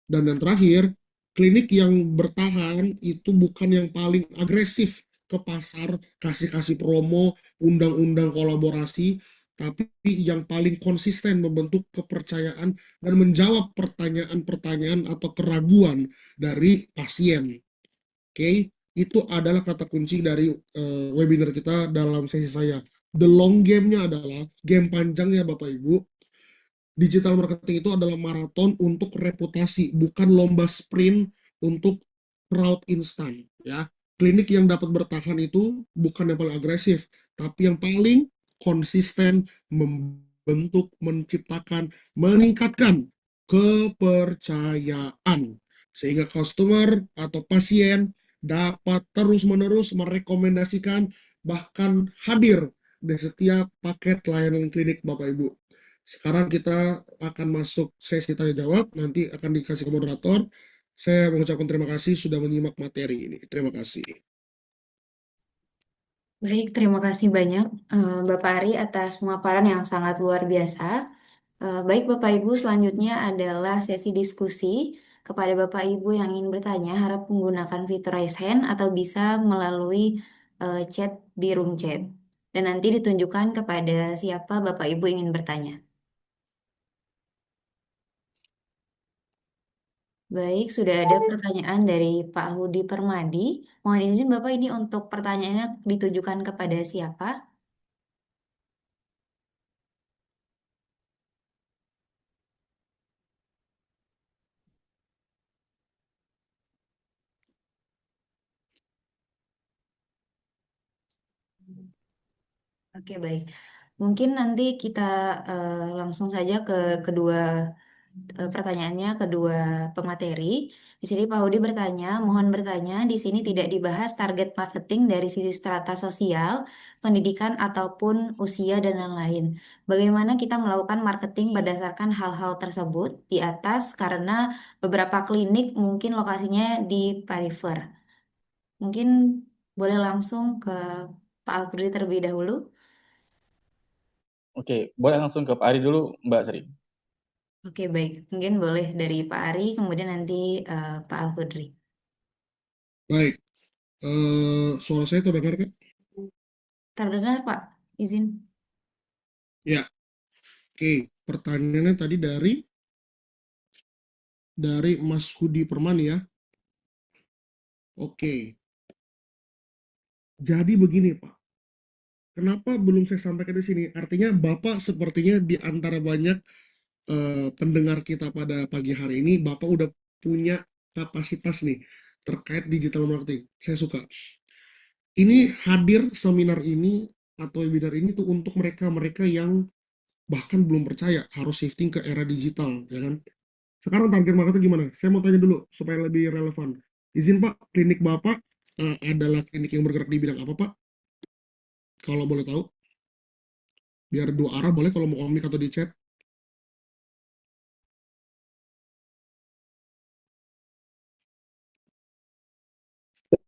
Dan yang terakhir, klinik yang bertahan itu bukan yang paling agresif ke pasar, kasih-kasih promo, undang-undang kolaborasi, tapi yang paling konsisten membentuk kepercayaan dan menjawab pertanyaan-pertanyaan atau keraguan dari pasien. Oke, itu adalah kata kunci dari webinar kita dalam sesi saya. The long game-nya adalah game panjangnya Bapak Ibu. Digital marketing itu adalah maraton untuk reputasi, bukan lomba sprint untuk crowd instan. Ya, klinik yang dapat bertahan itu bukan yang paling agresif, tapi yang paling konsisten membentuk, menciptakan, meningkatkan kepercayaan sehingga customer atau pasien dapat terus-menerus merekomendasikan bahkan hadir di setiap paket layanan klinik Bapak Ibu. Sekarang kita akan masuk sesi tanya jawab, nanti akan dikasih ke moderator. Saya mengucapkan terima kasih sudah menyimak materi ini. Terima kasih. Baik, terima kasih banyak Bapak Ari atas pemaparan yang sangat luar biasa. Baik Bapak Ibu, selanjutnya adalah sesi diskusi. Kepada Bapak Ibu yang ingin bertanya, harap menggunakan fitur raise hand atau bisa melalui chat di room chat. Dan nanti ditunjukkan kepada siapa Bapak Ibu ingin bertanya. Baik, sudah ada pertanyaan dari Pak Hudi Permadi. Mohon izin Bapak, ini untuk pertanyaannya ditujukan kepada siapa? Oke, baik. Mungkin nanti kita langsung saja ke kedua pertanyaannya, kedua pemateri. Di sini Pak Hudi bertanya, mohon bertanya, di sini tidak dibahas target marketing dari sisi strata sosial, pendidikan ataupun usia dan lain-lain. Bagaimana kita melakukan marketing berdasarkan hal-hal tersebut di atas karena beberapa klinik mungkin lokasinya di perifer. Mungkin boleh langsung ke Pak Alkudri terlebih dahulu. Oke, boleh langsung ke Pak Ari dulu, Mbak Sri. Oke, baik. Mungkin boleh dari Pak Ari, kemudian nanti Pak Alkudri. Baik, suara saya terdengar Kak? Terdengar, Pak? Izin. Ya, oke. Pertanyaannya tadi dari Mas Hudi Permani ya. Oke, jadi begini Pak. Kenapa belum saya sampaikan di sini? Artinya Bapak sepertinya di antara banyak pendengar kita pada pagi hari ini, Bapak udah punya kapasitas nih terkait digital marketing. Saya suka. Ini hadir seminar ini atau webinar ini tuh untuk mereka-mereka yang bahkan belum percaya harus shifting ke era digital, ya kan? Sekarang target marketnya gimana? Saya mau tanya dulu supaya lebih relevan. Izin Pak, klinik Bapak adalah klinik yang bergerak di bidang apa Pak? Kalau boleh tahu, biar dua arah boleh kalau mau komik atau di chat.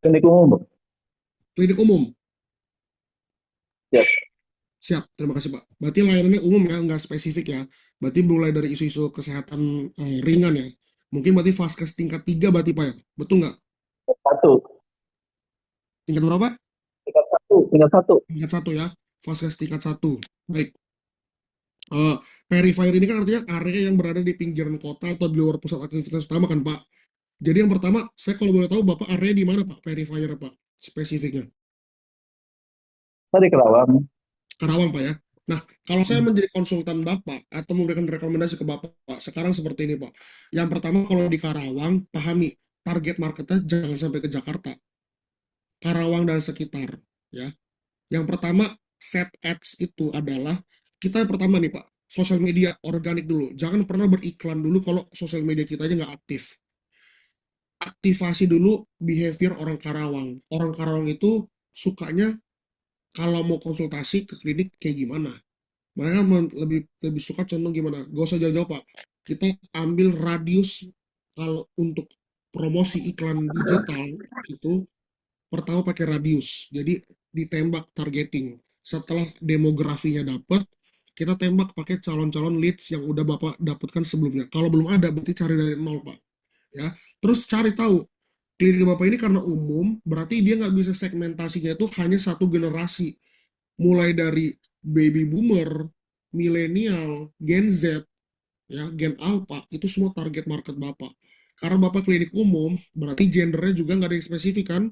Klinik umum, Klinik umum. ya. Siap, terima kasih Pak. Berarti layanannya umum ya, nggak spesifik ya. Berarti mulai dari isu-isu kesehatan ringan ya. Mungkin berarti vaskes tingkat 3 berarti Pak ya. Betul nggak? Satu, Tingkat berapa? tingkat satu, tingkat satu. Tingkat 1 ya. Vaskes tingkat 1. Baik. Eh, Perifier ini kan artinya area yang berada di pinggiran kota atau di luar pusat aktivitas utama kan Pak. Jadi yang pertama, saya kalau boleh tahu Bapak area di mana Pak? Perifier Pak, spesifiknya. Tadi Kerawang. Karawang Pak ya. Nah, kalau saya menjadi konsultan Bapak atau memberikan rekomendasi ke Bapak, Pak, sekarang seperti ini Pak. Yang pertama kalau di Karawang, pahami target marketnya jangan sampai ke Jakarta, Karawang dan sekitar. Ya. Yang pertama set ads itu adalah kita yang pertama nih Pak, sosial media organik dulu. Jangan pernah beriklan dulu kalau sosial media kita aja nggak aktif. Aktivasi dulu behavior orang Karawang. Orang Karawang itu sukanya kalau mau konsultasi ke klinik kayak gimana. Mereka lebih lebih suka contoh gimana? Gak usah jauh-jauh Pak. Kita ambil radius kalau untuk promosi iklan digital itu pertama pakai radius. Jadi ditembak targeting. Setelah demografinya dapat, kita tembak pakai calon-calon leads yang udah Bapak dapatkan sebelumnya. Kalau belum ada, berarti cari dari nol, Pak. Ya, terus cari tahu klinik Bapak ini karena umum, berarti dia nggak bisa segmentasinya itu hanya satu generasi. Mulai dari baby boomer, milenial, Gen Z, ya Gen Alpha, itu semua target market Bapak. Karena Bapak klinik umum, berarti gendernya juga nggak ada yang spesifik kan?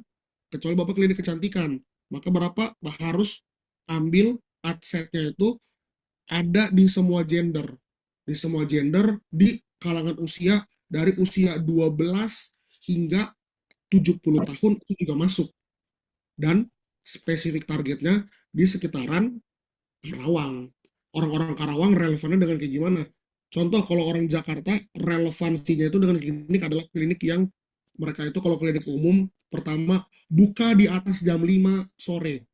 Kecuali Bapak klinik kecantikan. Maka Bapak harus ambil adsetnya itu ada di semua gender. Di semua gender, di kalangan usia, dari usia 12 hingga 70 tahun itu juga masuk. Dan spesifik targetnya di sekitaran Karawang. Orang-orang Karawang relevannya dengan kayak gimana? Contoh kalau orang Jakarta relevansinya itu dengan klinik adalah klinik yang mereka itu kalau klinik umum pertama buka di atas jam 5 sore.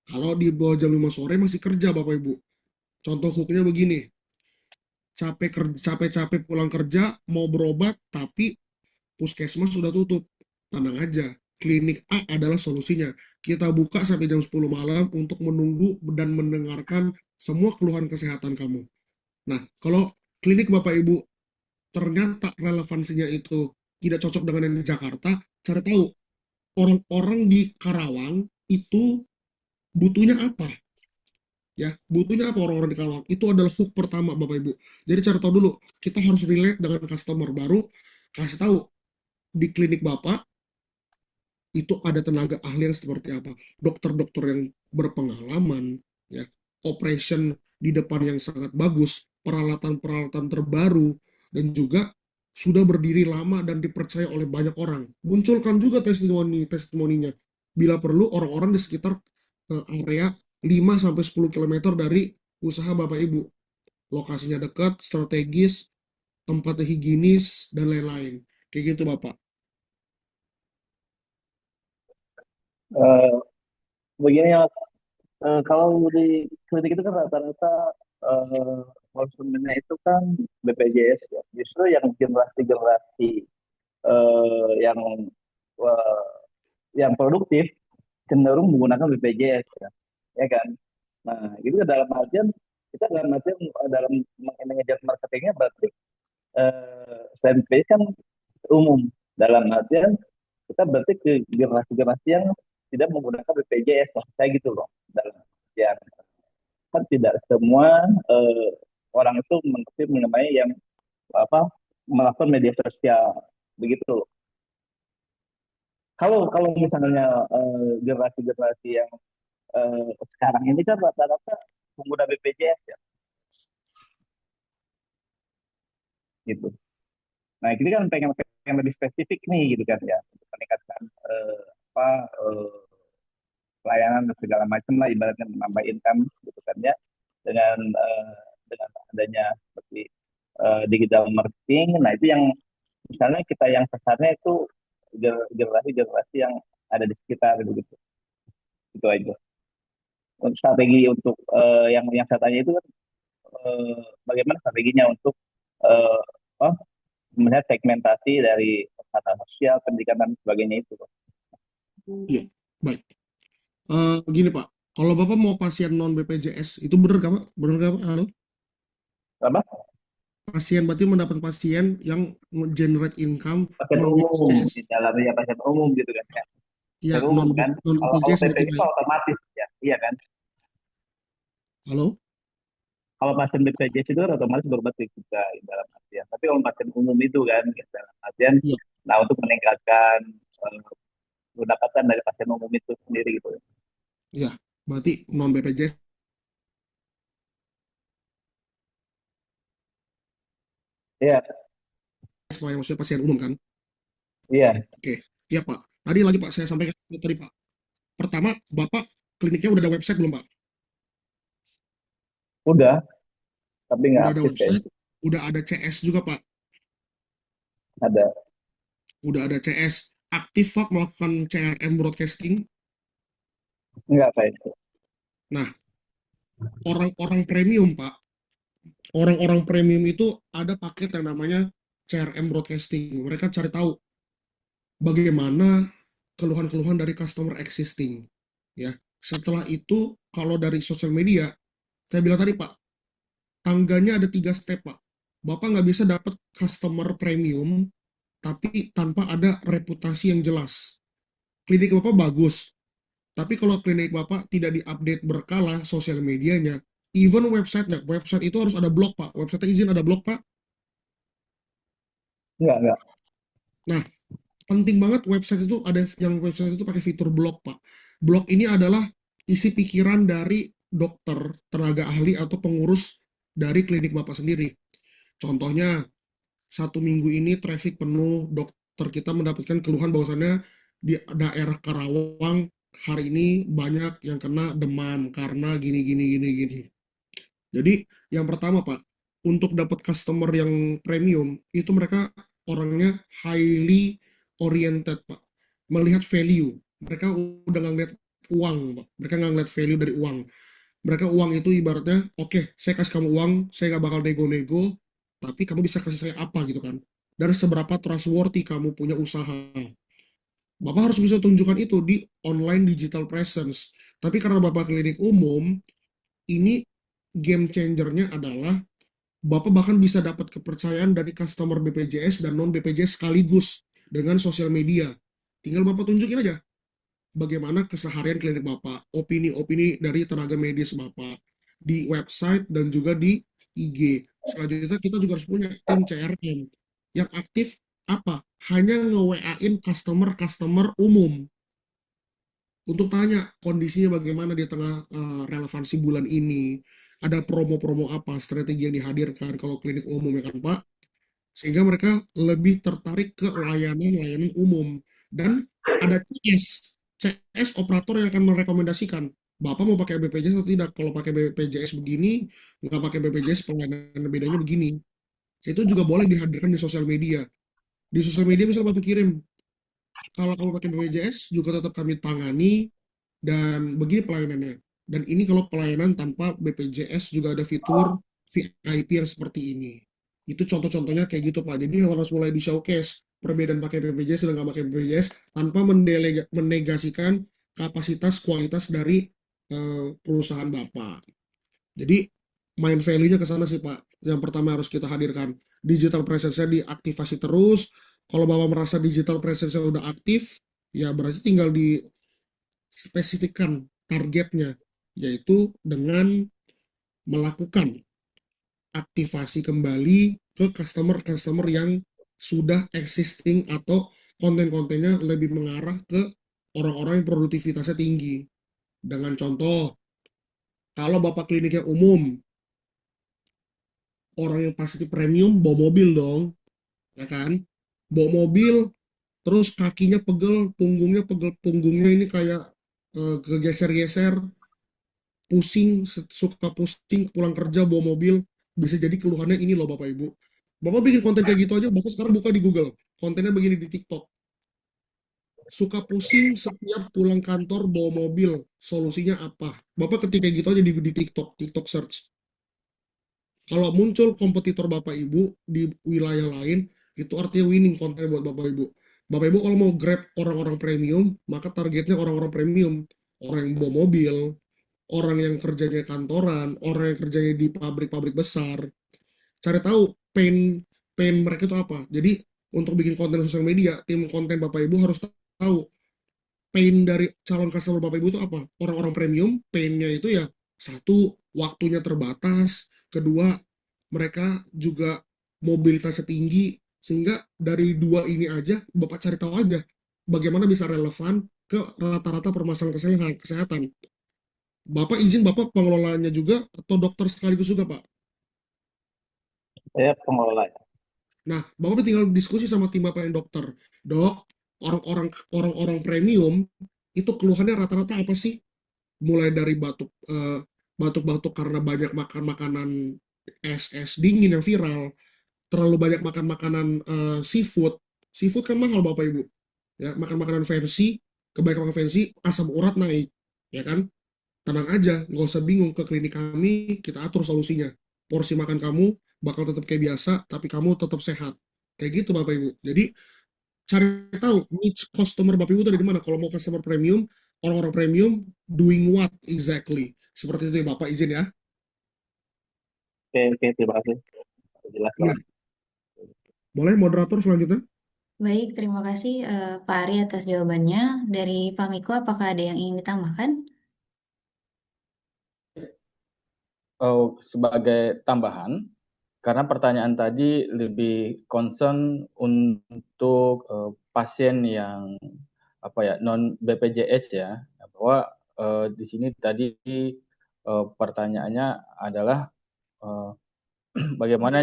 Kalau di bawah jam 5 sore masih kerja Bapak Ibu. Contoh hooknya begini, capek-capek pulang kerja mau berobat tapi puskesmas sudah tutup. Tenang aja, klinik A adalah solusinya. Kita buka sampai jam 10 malam untuk menunggu dan mendengarkan semua keluhan kesehatan kamu. Nah, kalau klinik Bapak Ibu ternyata relevansinya itu tidak cocok dengan yang di Jakarta, cari tahu orang-orang di Karawang itu butuhnya apa. Ya, butuhnya apa orang-orang di Karawang? Itu adalah hook pertama Bapak Ibu. Jadi cari tahu dulu, kita harus relate dengan customer baru, kasih tahu di klinik Bapak itu ada tenaga ahli yang seperti apa, dokter-dokter yang berpengalaman, ya, operation di depan yang sangat bagus, peralatan-peralatan terbaru, dan juga sudah berdiri lama dan dipercaya oleh banyak orang. Munculkan juga testimoninya. Bila perlu orang-orang di sekitar area 5-10 km dari usaha Bapak Ibu. Lokasinya dekat, strategis, tempatnya higienis, dan lain-lain. Kayak gitu Bapak. Eh, Begini ya, kalau di klinik itu kan rata-rata konsumennya itu kan BPJS ya. Justru yang generasi-generasi yang eh, yang produktif cenderung menggunakan BPJS ya, ya kan. Nah, itu dalam artian kita dalam artian dalam mengejar marketingnya berarti selain BPJS kan umum dalam artian kita berarti ke generasi-generasi yang tidak menggunakan BPJS maksud saya gitu loh dalam artian kan tidak semua eh, orang itu mengerti mengenai yang apa melakukan media sosial begitu loh. Kalau kalau misalnya generasi-generasi yang sekarang ini kan rata-rata pengguna BPJS ya gitu. Nah ini kan pengen lebih spesifik nih gitu kan ya untuk meningkatkan apa pelayanan dan segala macam lah ibaratnya menambah income gitu kan ya dengan dengan adanya seperti digital marketing. Nah itu yang misalnya kita yang pesannya itu generasi-generasi yang ada di sekitar begitu. Itu aja. Untuk strategi untuk yang saya tanya itu kan bagaimana strateginya untuk uh, oh, melihat segmentasi dari tata sosial, pendidikan dan sebagainya itu. Iya, baik. Begini Pak, kalau Bapak mau pasien non BPJS, itu benar nggak Pak? Benar nggak Pak? Halo? Apa? Pasien berarti mendapat pasien yang generate income Pasien non umum BPJS. di dalamnya pasien umum gitu kan ya. Iya, Pasien umum kan. non Kalau BPJS berarti BPJS Pak. otomatis ya, iya kan. Halo? Kalau pasien BPJS itu kan otomatis berobat juga dalam artian. Tapi kalau pasien umum itu kan gitu, dalam artian, Iya, nah untuk meningkatkan pendapatan dari pasien umum itu sendiri gitu. iya. Berarti non BPJS, Iya, maksudnya pasien umum kan? iya, Oke, iya Pak. Tadi lagi Pak, saya sampaikan tadi Pak. Pertama, Bapak kliniknya udah ada website belum Pak? udah, tapi nggak Udah ada aktif website, kayaknya. udah ada CS juga Pak. Ada, Udah ada CS. Aktif Pak melakukan CRM broadcasting. nggak kayak itu. Nah, orang-orang premium Pak, orang-orang premium itu ada paket yang namanya CRM broadcasting. Mereka cari tahu bagaimana keluhan-keluhan dari customer existing. Ya, setelah itu kalau dari sosial media, saya bilang tadi Pak, tangganya ada 3 step Pak. Bapak nggak bisa dapat customer premium tapi tanpa ada reputasi yang jelas. Klinik Bapak bagus, tapi kalau klinik Bapak tidak diupdate berkala sosial medianya, even website-nya, website itu harus ada blog Pak. Website izin ada blog Pak. Enggak. Nah, penting banget website itu ada yang website itu pakai fitur blog Pak. Blog ini adalah isi pikiran dari dokter, tenaga ahli atau pengurus dari klinik Bapak sendiri. Contohnya, 1 minggu ini traffic penuh, dokter kita mendapatkan keluhan bahwasannya di daerah Karawang hari ini banyak yang kena demam karena gini. Jadi yang pertama Pak, untuk dapat customer yang premium itu mereka orangnya highly oriented Pak, melihat value. Mereka udah nggak ngeliat uang Pak, mereka nggak ngeliat value dari uang. Mereka uang itu ibaratnya, oke, saya kasih kamu uang, saya nggak bakal nego-nego, tapi kamu bisa kasih saya apa gitu kan. Dan seberapa trustworthy kamu punya usaha. Bapak harus bisa tunjukkan itu di online digital presence. Tapi karena Bapak klinik umum, ini game changernya adalah Bapak bahkan bisa dapat kepercayaan dari customer BPJS dan non BPJS sekaligus dengan sosial media. Tinggal Bapak tunjukin aja bagaimana keseharian klinik Bapak, opini-opini dari tenaga medis Bapak di website dan juga di IG. Selanjutnya kita juga harus punya tim CRM yang aktif apa? Hanya nge-WA-in customer-customer umum untuk tanya kondisinya bagaimana di tengah relevansi bulan ini, ada promo-promo apa, strategi yang dihadirkan kalau klinik umum ya kan Pak, sehingga mereka lebih tertarik ke layanan-layanan umum. Dan ada CS operator yang akan merekomendasikan, Bapak mau pakai BPJS atau tidak. Kalau pakai BPJS begini, nggak pakai BPJS pelayanan bedanya begini. Itu juga boleh dihadirkan di sosial media. Di sosial media misalnya Bapak kirim, kalau kamu pakai BPJS juga tetap kami tangani dan begini pelayanannya. Dan ini kalau pelayanan tanpa BPJS juga ada fitur VIP yang seperti ini. Itu contoh-contohnya kayak gitu Pak. Jadi harus mulai di showcase perbedaan pakai BPJS dan nggak pakai BPJS tanpa menegasikan kapasitas kualitas dari perusahaan Bapak. Jadi main value-nya ke sana sih Pak. Yang pertama harus kita hadirkan digital presence-nya diaktifasi terus. Kalau Bapak merasa digital presence-nya udah aktif, ya berarti tinggal dispesifikkan targetnya, yaitu dengan melakukan aktivasi kembali ke customer-customer yang sudah existing atau konten-kontennya lebih mengarah ke orang-orang yang produktivitasnya tinggi. Dengan contoh, kalau Bapak kliniknya umum, orang yang pasti premium bawa mobil dong, ya kan? Bawa mobil, terus kakinya pegel, punggungnya ini kayak kegeser-geser, suka pusing, pulang kerja bawa mobil, bisa jadi keluhannya ini loh Bapak Ibu. Bapak bikin konten kayak gitu aja, Bapak sekarang buka di Google, kontennya begini di TikTok. Suka pusing setiap pulang kantor bawa mobil, solusinya apa? Bapak ketik kayak gitu aja di TikTok search. Kalau muncul kompetitor Bapak Ibu di wilayah lain, itu artinya winning konten buat Bapak Ibu. Bapak Ibu kalau mau grab orang-orang premium, maka targetnya orang-orang premium. Orang yang bawa mobil, orang yang kerjanya kantoran, orang yang kerjanya di pabrik-pabrik besar. Cari tahu pain mereka itu apa. Jadi untuk bikin konten sosial media, tim konten Bapak Ibu harus tahu pain dari calon customer Bapak Ibu itu apa. Orang-orang premium, painnya itu ya satu, waktunya terbatas, kedua, mereka juga mobilitasnya tinggi, sehingga dari dua ini aja, Bapak cari tahu aja bagaimana bisa relevan ke rata-rata permasalahan kesehatan. Bapak izin Bapak pengelolanya juga atau dokter sekaligus juga Pak? Saya pengelola. Nah, Bapak tinggal diskusi sama tim Bapak yang dokter. Dok, orang-orang premium itu keluhannya rata-rata apa sih? Mulai dari batuk-batuk karena banyak makan makanan es dingin yang viral, terlalu banyak makan makanan seafood. Seafood kan mahal Bapak Ibu. Ya, makan makanan fancy, kebanyakan makan fancy, asam urat naik, ya kan? Tenang aja, nggak usah bingung, ke klinik kami kita atur solusinya. Porsi makan kamu bakal tetap kayak biasa, tapi kamu tetap sehat. Kayak gitu Bapak Ibu. Jadi cari tahu niche customer Bapak Ibu itu dari mana. Kalau mau customer premium, orang-orang premium doing what exactly. Seperti itu ya Bapak, izin ya. Oke, oke, terima kasih. Jelas Iya, banget. boleh moderator selanjutnya. Baik, terima kasih Pak Ari atas jawabannya. Dari Pak Miko, apakah ada yang ingin ditambahkan? Sebagai tambahan, karena pertanyaan tadi lebih concern untuk pasien yang non BPJS ya, bahwa di sini tadi pertanyaannya adalah eh, bagaimana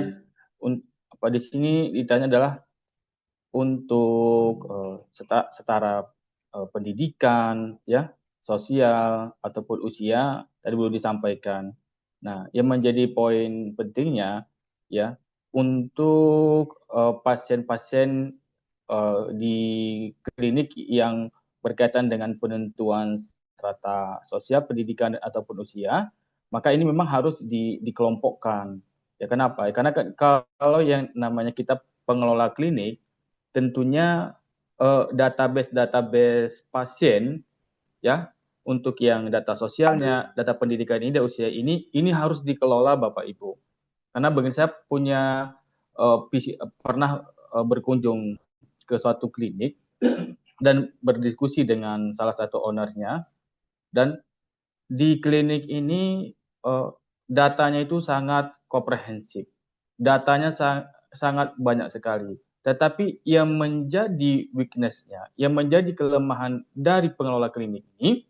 di sini ditanya adalah untuk setara pendidikan ya, sosial ataupun usia tadi belum disampaikan. Nah, yang menjadi poin pentingnya ya untuk pasien-pasien di klinik yang berkaitan dengan penentuan strata sosial, pendidikan ataupun usia, maka ini memang harus dikelompokkan. Ya kenapa? Karena kalau yang namanya kita pengelola klinik, tentunya database pasien ya untuk yang data sosialnya, data pendidikan ini, dan usia ini harus dikelola Bapak Ibu. Karena bagi saya punya pernah berkunjung ke suatu klinik dan berdiskusi dengan salah satu ownernya, dan di klinik ini datanya itu sangat komprehensif, datanya sangat banyak sekali. Tetapi yang menjadi weakness-nya, yang menjadi kelemahan dari pengelola klinik ini,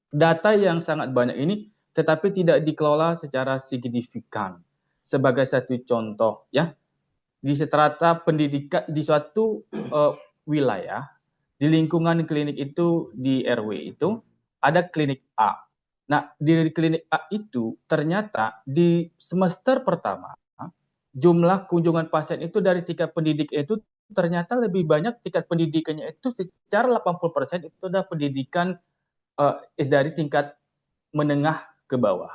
data yang sangat banyak ini tetapi tidak dikelola secara signifikan. Sebagai satu contoh ya, di strata pendidikan di suatu wilayah, di lingkungan klinik itu, di RW itu ada klinik A. Nah, di klinik A itu ternyata di semester pertama jumlah kunjungan pasien itu dari tingkat pendidikan itu ternyata lebih banyak tingkat pendidikannya itu secara 80% itu adalah pendidikan dari tingkat menengah ke bawah,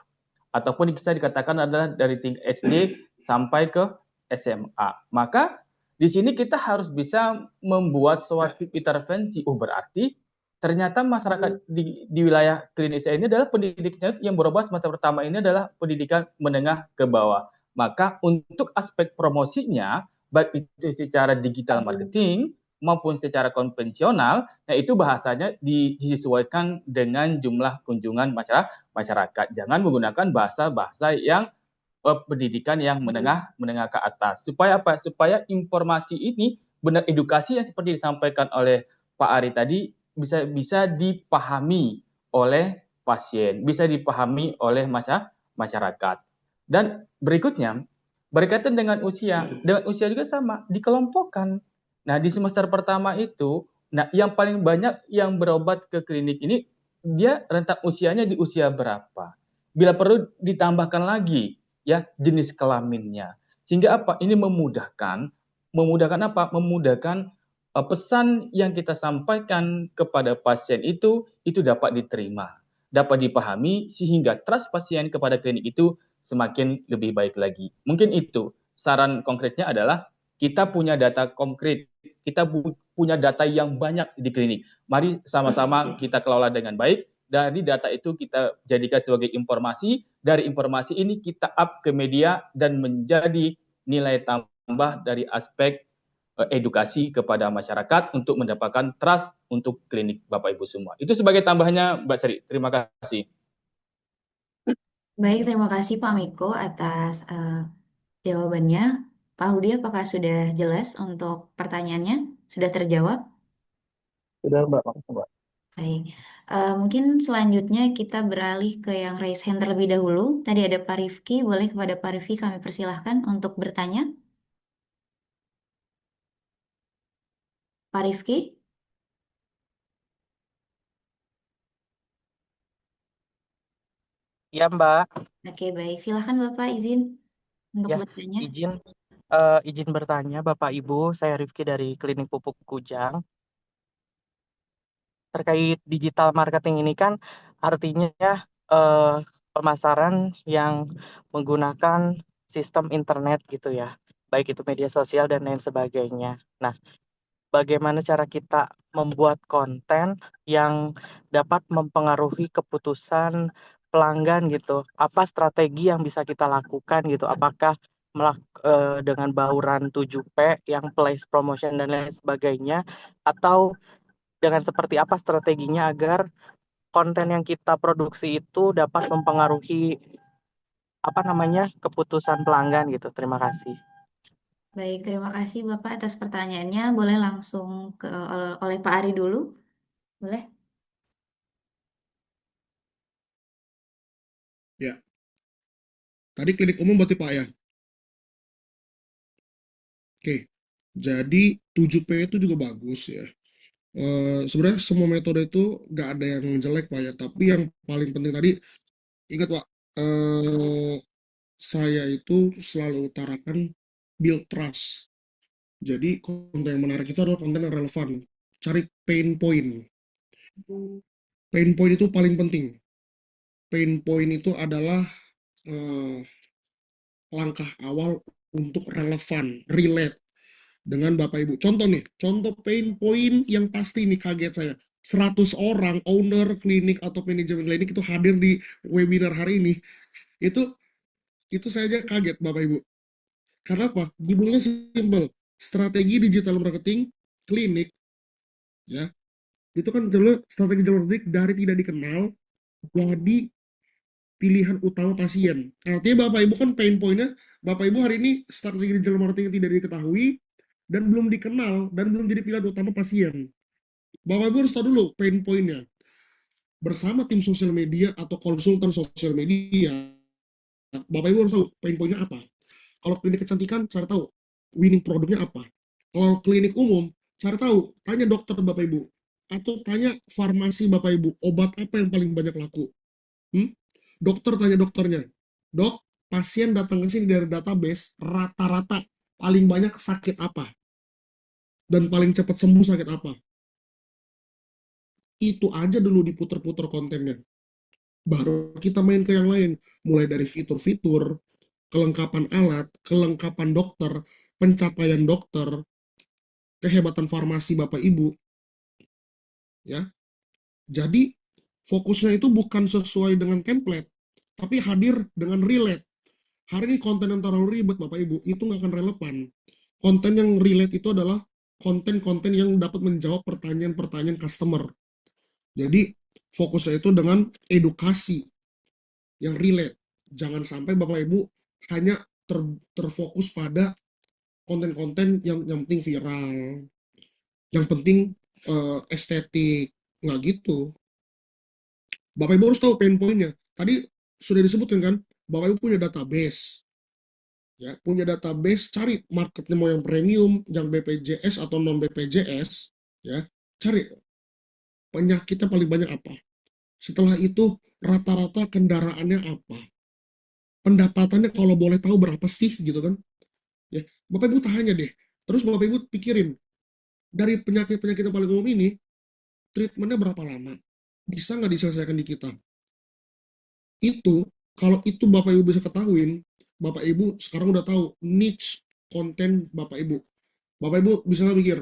ataupun bisa dikatakan adalah dari tingkat SD sampai ke SMA. Maka di sini kita harus bisa membuat suatu intervensi. Berarti ternyata masyarakat di wilayah klinik saya ini adalah pendidikan yang berubah semester pertama ini adalah pendidikan menengah ke bawah. Maka untuk aspek promosinya, baik itu secara digital marketing maupun secara konvensional, nah itu bahasanya disesuaikan dengan jumlah kunjungan masyarakat. Jangan menggunakan bahasa-bahasa yang pendidikan yang menengah ke atas. Supaya apa? Supaya informasi ini benar, edukasi yang seperti disampaikan oleh Pak Ari tadi bisa dipahami oleh pasien, bisa dipahami oleh masyarakat. Dan berikutnya berkaitan dengan usia juga sama, dikelompokkan. Nah, di semester pertama itu, nah yang paling banyak yang berobat ke klinik ini dia rentang usianya di usia berapa? Bila perlu ditambahkan lagi ya jenis kelaminnya. Sehingga apa? Ini memudahkan apa? Memudahkan pesan yang kita sampaikan kepada pasien itu dapat diterima, dapat dipahami sehingga trust pasien kepada klinik itu semakin lebih baik lagi. Mungkin itu saran konkretnya adalah kita punya data konkret, kita punya data yang banyak di klinik. Mari sama-sama kita kelola dengan baik. Dari data itu kita jadikan sebagai informasi. Dari informasi ini kita up ke media dan menjadi nilai tambah dari aspek edukasi kepada masyarakat untuk mendapatkan trust untuk klinik Bapak Ibu semua. Itu sebagai tambahannya Mbak Sri. Terima kasih. Baik, terima kasih Pak Miko atas jawabannya. Pak Hudi, apakah sudah jelas untuk pertanyaannya? Sudah terjawab? Sudah, Mbak. Makasih, Mbak. Baik. Mungkin selanjutnya kita beralih ke yang raise hand terlebih dahulu. Tadi ada Pak Rifki, boleh kepada Pak Rifki kami persilahkan untuk bertanya. Pak Rifki? Ya, Mbak. Oke, baik. Silahkan Bapak izin untuk Ya, bertanya. izin bertanya Bapak Ibu, saya Rifki dari Klinik Pupuk Kujang. Terkait digital marketing ini kan artinya pemasaran yang menggunakan sistem internet gitu ya. baik itu media sosial dan lain sebagainya. Nah, bagaimana cara kita membuat konten yang dapat mempengaruhi keputusan pelanggan gitu? Apa strategi yang bisa kita lakukan gitu? Apakah dengan bauran 7P yang place promotion dan lain sebagainya, atau dengan seperti apa strateginya agar konten yang kita produksi itu dapat mempengaruhi keputusan pelanggan gitu. Terima kasih. Baik, terima kasih Bapak atas pertanyaannya. Boleh langsung oleh Pak Ari dulu? Boleh? Ya, tadi klinik umum berarti Pak ya. Oke, jadi 7P itu juga bagus ya. Sebenarnya semua metode itu nggak ada yang jelek Pak ya, tapi yang paling penting tadi, ingat Pak, saya itu selalu utarakan build trust. Jadi konten yang menarik itu adalah konten yang relevan. Cari pain point. Pain point itu paling penting. Pain point itu adalah eh, langkah awal untuk relevan, relate dengan Bapak Ibu. Contoh nih, contoh pain point yang pasti nih kaget saya. 100 orang owner klinik atau manajemen klinik itu hadir di webinar hari ini. Itu saya aja kaget Bapak Ibu. Karena apa? Judulnya simple. Strategi digital marketing klinik, ya. Itu kan judulnya strategi digital marketing dari tidak dikenal jadi pilihan utama pasien. Artinya Bapak Ibu kan pain point-nya, Bapak Ibu hari ini strategi digital marketing yang tidak diketahui dan belum dikenal dan belum jadi pilihan utama pasien. Bapak Ibu harus tahu dulu pain point-nya. Bersama tim sosial media atau konsultan sosial media, Bapak Ibu harus tahu pain point-nya apa. Kalau klinik kecantikan, cari tahu winning produknya apa. Kalau klinik umum, cari tahu, tanya dokter Bapak Ibu. Atau tanya farmasi Bapak Ibu, obat apa yang paling banyak laku. Dokter tanya dokternya, dok, pasien datang ke sini dari database, rata-rata paling banyak sakit apa? Dan paling cepat sembuh sakit apa? Itu aja dulu diputer-puter kontennya. Baru kita main ke yang lain. Mulai dari fitur-fitur, kelengkapan alat, kelengkapan dokter, pencapaian dokter, kehebatan farmasi Bapak Ibu. Ya, jadi fokusnya itu bukan sesuai dengan template, tapi hadir dengan relate. Hari ini konten yang terlalu ribet Bapak Ibu, itu nggak akan relevan. Konten yang relate itu adalah konten-konten yang dapat menjawab pertanyaan-pertanyaan customer. Jadi fokusnya itu dengan edukasi yang relate. Jangan sampai Bapak Ibu hanya terfokus pada konten-konten yang penting viral, yang penting estetik, nggak gitu. Bapak Ibu harus tahu pain point-nya. Tadi sudah disebutkan kan, Bapak Ibu punya database. Ya, punya database, cari marketnya mau yang premium, yang BPJS atau non BPJS, ya. Cari penyakitnya paling banyak apa. Setelah itu rata-rata kendaraannya apa. Pendapatannya kalau boleh tahu berapa sih gitu kan. Ya, Bapak Ibu tanya deh. Terus Bapak Ibu pikirin dari penyakit-penyakit yang paling umum ini treatmentnya berapa lama? Bisa nggak diselesaikan di kita? Itu, kalau itu Bapak Ibu bisa ketahuin, Bapak Ibu sekarang udah tahu niche konten Bapak Ibu. Bapak Ibu bisa mikir,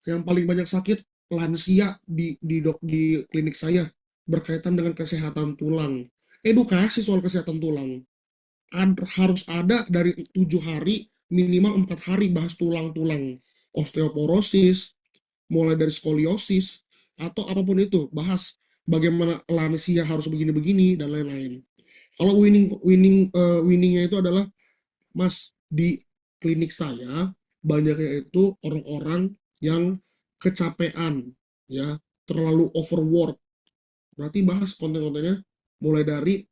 yang paling banyak sakit lansia di klinik saya berkaitan dengan kesehatan tulang. Edukasi soal kesehatan tulang. Harus ada dari 7 hari, minimal 4 hari bahas tulang-tulang. Osteoporosis, mulai dari skoliosis, atau apapun itu, bahas bagaimana lansia harus begini-begini, dan lain-lain. Kalau winningnya itu adalah, Mas, di klinik saya banyaknya itu orang-orang yang kecapean, ya, terlalu overwork. Berarti bahas konten-kontennya mulai dari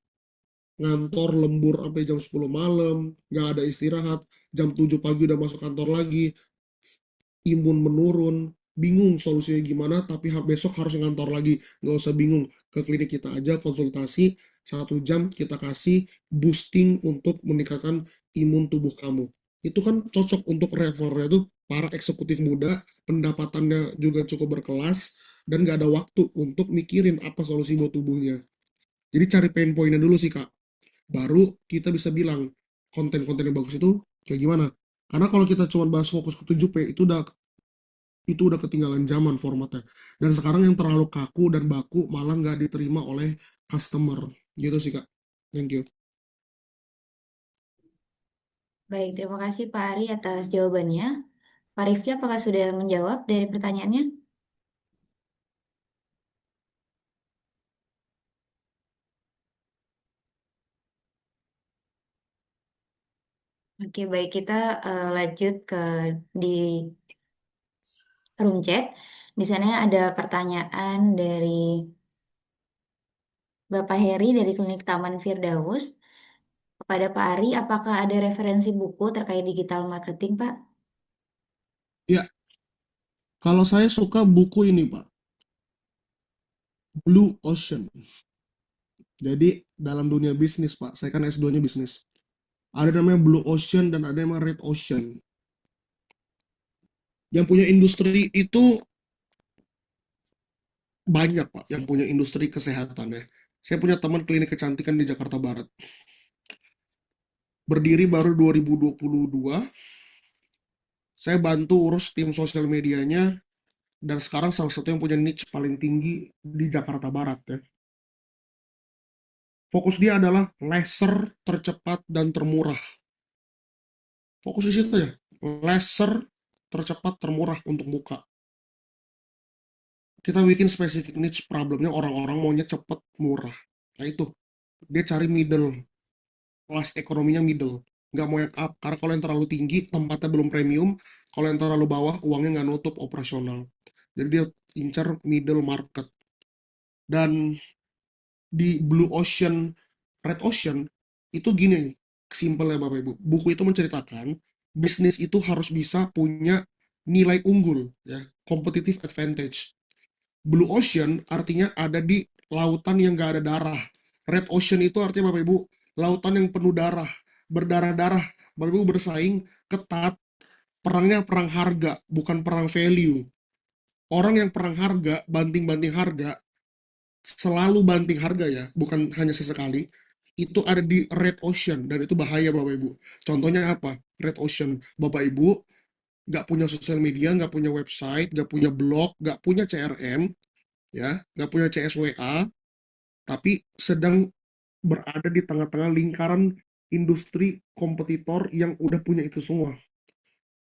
ngantor lembur sampai jam 10 malam, nggak ada istirahat, jam 7 pagi udah masuk kantor lagi, imun menurun, bingung solusinya gimana, tapi besok harus ngantor lagi. Nggak usah bingung, ke klinik kita aja konsultasi 1 jam, kita kasih boosting untuk meningkatkan imun tubuh kamu. Itu kan cocok untuk refernya tuh para eksekutif muda, pendapatannya juga cukup berkelas, dan nggak ada waktu untuk mikirin apa solusi buat tubuhnya. Jadi cari pain point-nya dulu sih Kak. Baru kita bisa bilang konten-konten yang bagus itu kayak gimana. Karena kalau kita cuma bahas fokus ke 7P, itu udah ketinggalan zaman formatnya. Dan sekarang yang terlalu kaku dan baku malah nggak diterima oleh customer. Gitu sih, Kak. Thank you. Baik, terima kasih Pak Ari atas jawabannya. Pak Rifki, apakah sudah menjawab dari pertanyaannya? Oke, baik, kita lanjut ke di room chat. Di sana ada pertanyaan dari Bapak Heri dari Klinik Taman Firdaus. Kepada Pak Ari, apakah ada referensi buku terkait digital marketing, Pak? Ya, kalau saya suka buku ini, Pak. Blue Ocean. Jadi, dalam dunia bisnis, Pak. Saya kan S2-nya bisnis. Ada namanya Blue Ocean dan ada namanya Red Ocean. Yang punya industri itu banyak, Pak. Yang punya industri kesehatan ya. Saya punya teman klinik kecantikan di Jakarta Barat. Berdiri baru 2022. Saya bantu urus tim sosial medianya. Dan sekarang salah satu yang punya niche paling tinggi di Jakarta Barat ya. Fokus dia adalah laser tercepat dan termurah. Fokus di situ ya. Laser tercepat termurah untuk muka. Kita bikin spesifik niche problemnya orang-orang maunya cepet murah. Nah itu, dia cari middle, kelas ekonominya middle. Nggak mau yang up, karena kalau yang terlalu tinggi, tempatnya belum premium. Kalau yang terlalu bawah, uangnya nggak nutup operasional. Jadi dia incar middle market. Dan di Blue Ocean, Red Ocean, itu gini, simpelnya Bapak Ibu. Buku itu menceritakan, bisnis itu harus bisa punya nilai unggul, ya, competitive advantage. Blue Ocean artinya ada di lautan yang nggak ada darah. Red Ocean itu artinya Bapak Ibu, lautan yang penuh darah, berdarah-darah. Bapak Ibu bersaing ketat, perangnya perang harga, bukan perang value. Orang yang perang harga, banting-banting harga, selalu banting harga ya, bukan hanya sesekali, itu ada di Red Ocean, dan itu bahaya Bapak Ibu. Contohnya apa? Red Ocean. Bapak Ibu nggak punya sosial media, nggak punya website, nggak punya blog, nggak punya CRM, ya, nggak punya CSWA, tapi sedang berada di tengah-tengah lingkaran industri kompetitor yang udah punya itu semua.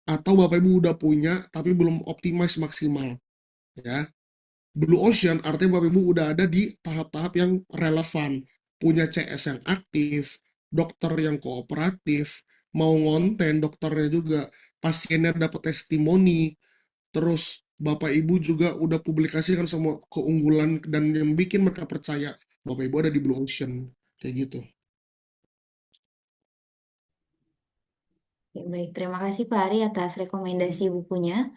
Atau Bapak Ibu udah punya, tapi belum optimize maksimal, ya. Blue Ocean artinya Bapak Ibu udah ada di tahap-tahap yang relevan, punya CS yang aktif, dokter yang kooperatif, mau ngonten dokternya juga, pasiennya dapat testimoni, terus Bapak Ibu juga udah publikasikan semua keunggulan dan yang bikin mereka percaya Bapak Ibu ada di Blue Ocean, kayak gitu. Ya, baik, terima kasih Pak Ari atas rekomendasi bukunya.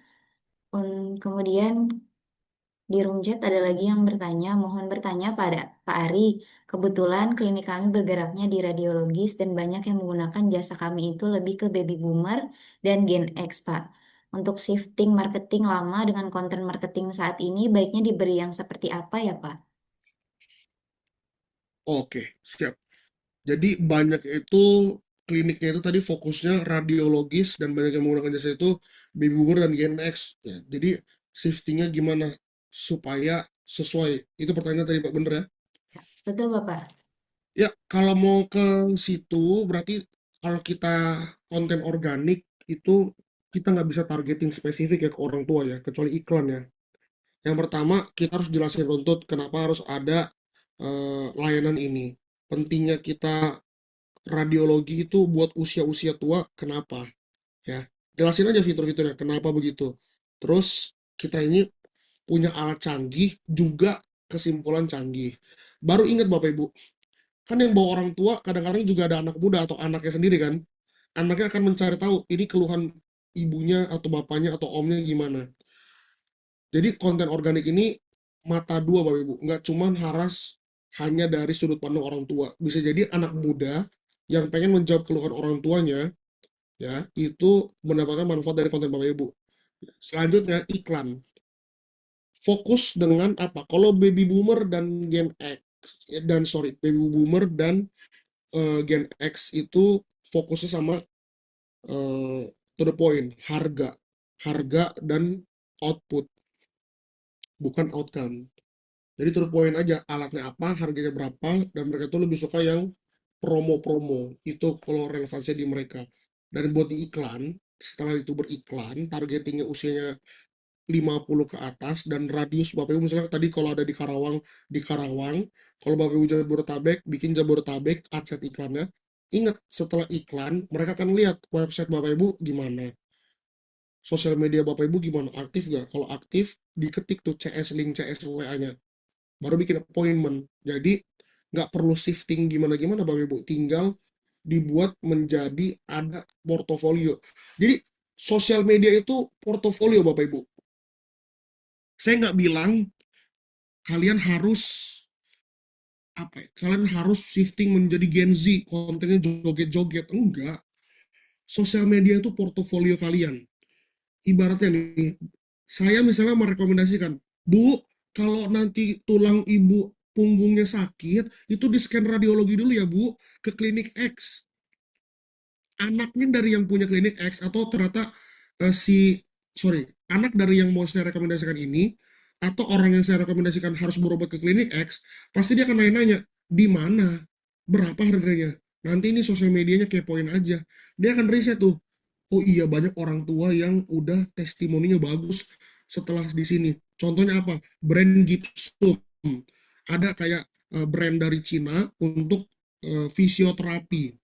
Kemudian di room chat ada lagi yang bertanya, mohon bertanya pada Pak Ari. Kebetulan klinik kami bergeraknya di radiologis dan banyak yang menggunakan jasa kami itu lebih ke baby boomer dan Gen X, Pak. Untuk shifting marketing lama dengan konten marketing saat ini, baiknya diberi yang seperti apa ya, Pak? Oke, siap. Jadi banyak itu kliniknya itu tadi fokusnya radiologis dan banyak yang menggunakan jasa itu baby boomer dan Gen X. Ya, jadi shiftingnya gimana supaya sesuai? Itu pertanyaan tadi Pak, bener ya? Betul, Bapak? Ya, kalau mau ke situ berarti kalau kita konten organik itu kita nggak bisa targeting spesifik ya ke orang tua ya, kecuali iklan ya. Yang pertama kita harus jelasin runtut kenapa harus ada layanan ini. Pentingnya kita radiologi itu buat usia-usia tua, kenapa? Ya, jelasin aja fitur-fiturnya, kenapa begitu. Terus kita ini punya alat canggih, juga kesimpulan canggih. Baru ingat Bapak Ibu, kan yang bawa orang tua kadang-kadang juga ada anak muda atau anaknya sendiri kan. Anaknya akan mencari tahu ini keluhan ibunya atau bapaknya atau omnya gimana. Jadi konten organik ini mata dua Bapak Ibu, nggak cuman harus hanya dari sudut pandang orang tua. Bisa jadi anak muda yang pengen menjawab keluhan orang tuanya, ya, itu mendapatkan manfaat dari konten Bapak Ibu. Selanjutnya iklan. Fokus dengan apa? Kalau baby boomer dan Gen X dan sorry, baby boomer dan Gen X itu fokusnya sama to the point, harga dan output, bukan outcome. Jadi to the point aja, alatnya apa, harganya berapa, dan mereka tuh lebih suka yang promo-promo. Itu kalau relevansinya di mereka. Dan buat di iklan, setelah itu beriklan, targetingnya usianya 50 ke atas, dan radius Bapak Ibu misalnya tadi kalau ada di Karawang, kalau Bapak Ibu Jabodetabek, bikin Jabodetabek, adset iklannya. Ingat, setelah iklan, mereka akan lihat website Bapak Ibu gimana. Sosial media Bapak Ibu gimana, aktif gak? Kalau aktif, diketik tuh CS link, CS WA-nya. Baru bikin appointment. Jadi, nggak perlu shifting gimana-gimana Bapak Ibu. Tinggal dibuat menjadi ada portofolio. Jadi, sosial media itu portofolio Bapak Ibu. Saya nggak bilang kalian harus kalian harus shifting menjadi Gen Z, kontennya joget-joget. Enggak. Sosial media itu portofolio kalian. Ibaratnya nih, saya misalnya merekomendasikan, Bu, kalau nanti tulang ibu punggungnya sakit, itu di scan radiologi dulu ya Bu, ke klinik X. Anaknya dari yang punya klinik X, atau ternyata anak dari yang mau saya rekomendasikan ini, atau orang yang saya rekomendasikan harus berobat ke klinik X, pasti dia akan nanya-nanya, di mana, berapa harganya. Nanti ini sosial medianya kepoin aja. Dia akan riset tuh, oh iya banyak orang tua yang udah testimoninya bagus setelah di sini. Contohnya apa? Brand Gipsum. Ada kayak brand dari Cina untuk fisioterapi.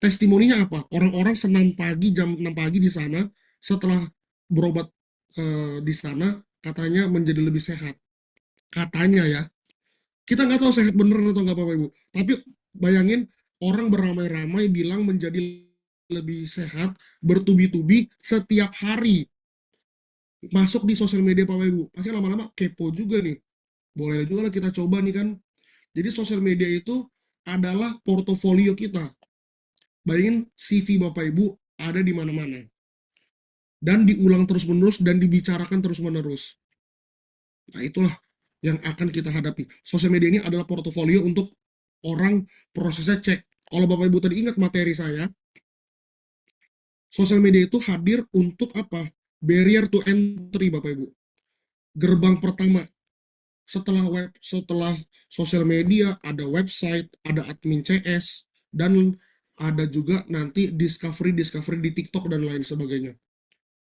Testimoninya apa? Orang-orang senam pagi jam 6 pagi di sana, setelah berobat di sana, katanya menjadi lebih sehat. Katanya ya. Kita nggak tahu sehat bener atau nggak Bapak Ibu. Tapi bayangin orang beramai-ramai bilang menjadi lebih sehat, bertubi-tubi setiap hari. Masuk di sosial media Bapak Ibu. Pasti lama-lama kepo juga nih. Boleh juga lah kita coba nih kan. Jadi sosial media itu adalah portofolio kita. Bayangin CV Bapak Ibu ada di mana-mana. Dan diulang terus-menerus dan dibicarakan terus-menerus. Nah, itulah yang akan kita hadapi. Sosial media ini adalah portofolio untuk orang prosesnya cek. Kalau Bapak Ibu tadi ingat materi saya, sosial media itu hadir untuk apa? Barrier to entry Bapak Ibu. Gerbang pertama. Setelah sosial media, ada website, ada admin CS, dan ada juga nanti discovery di TikTok dan lain sebagainya.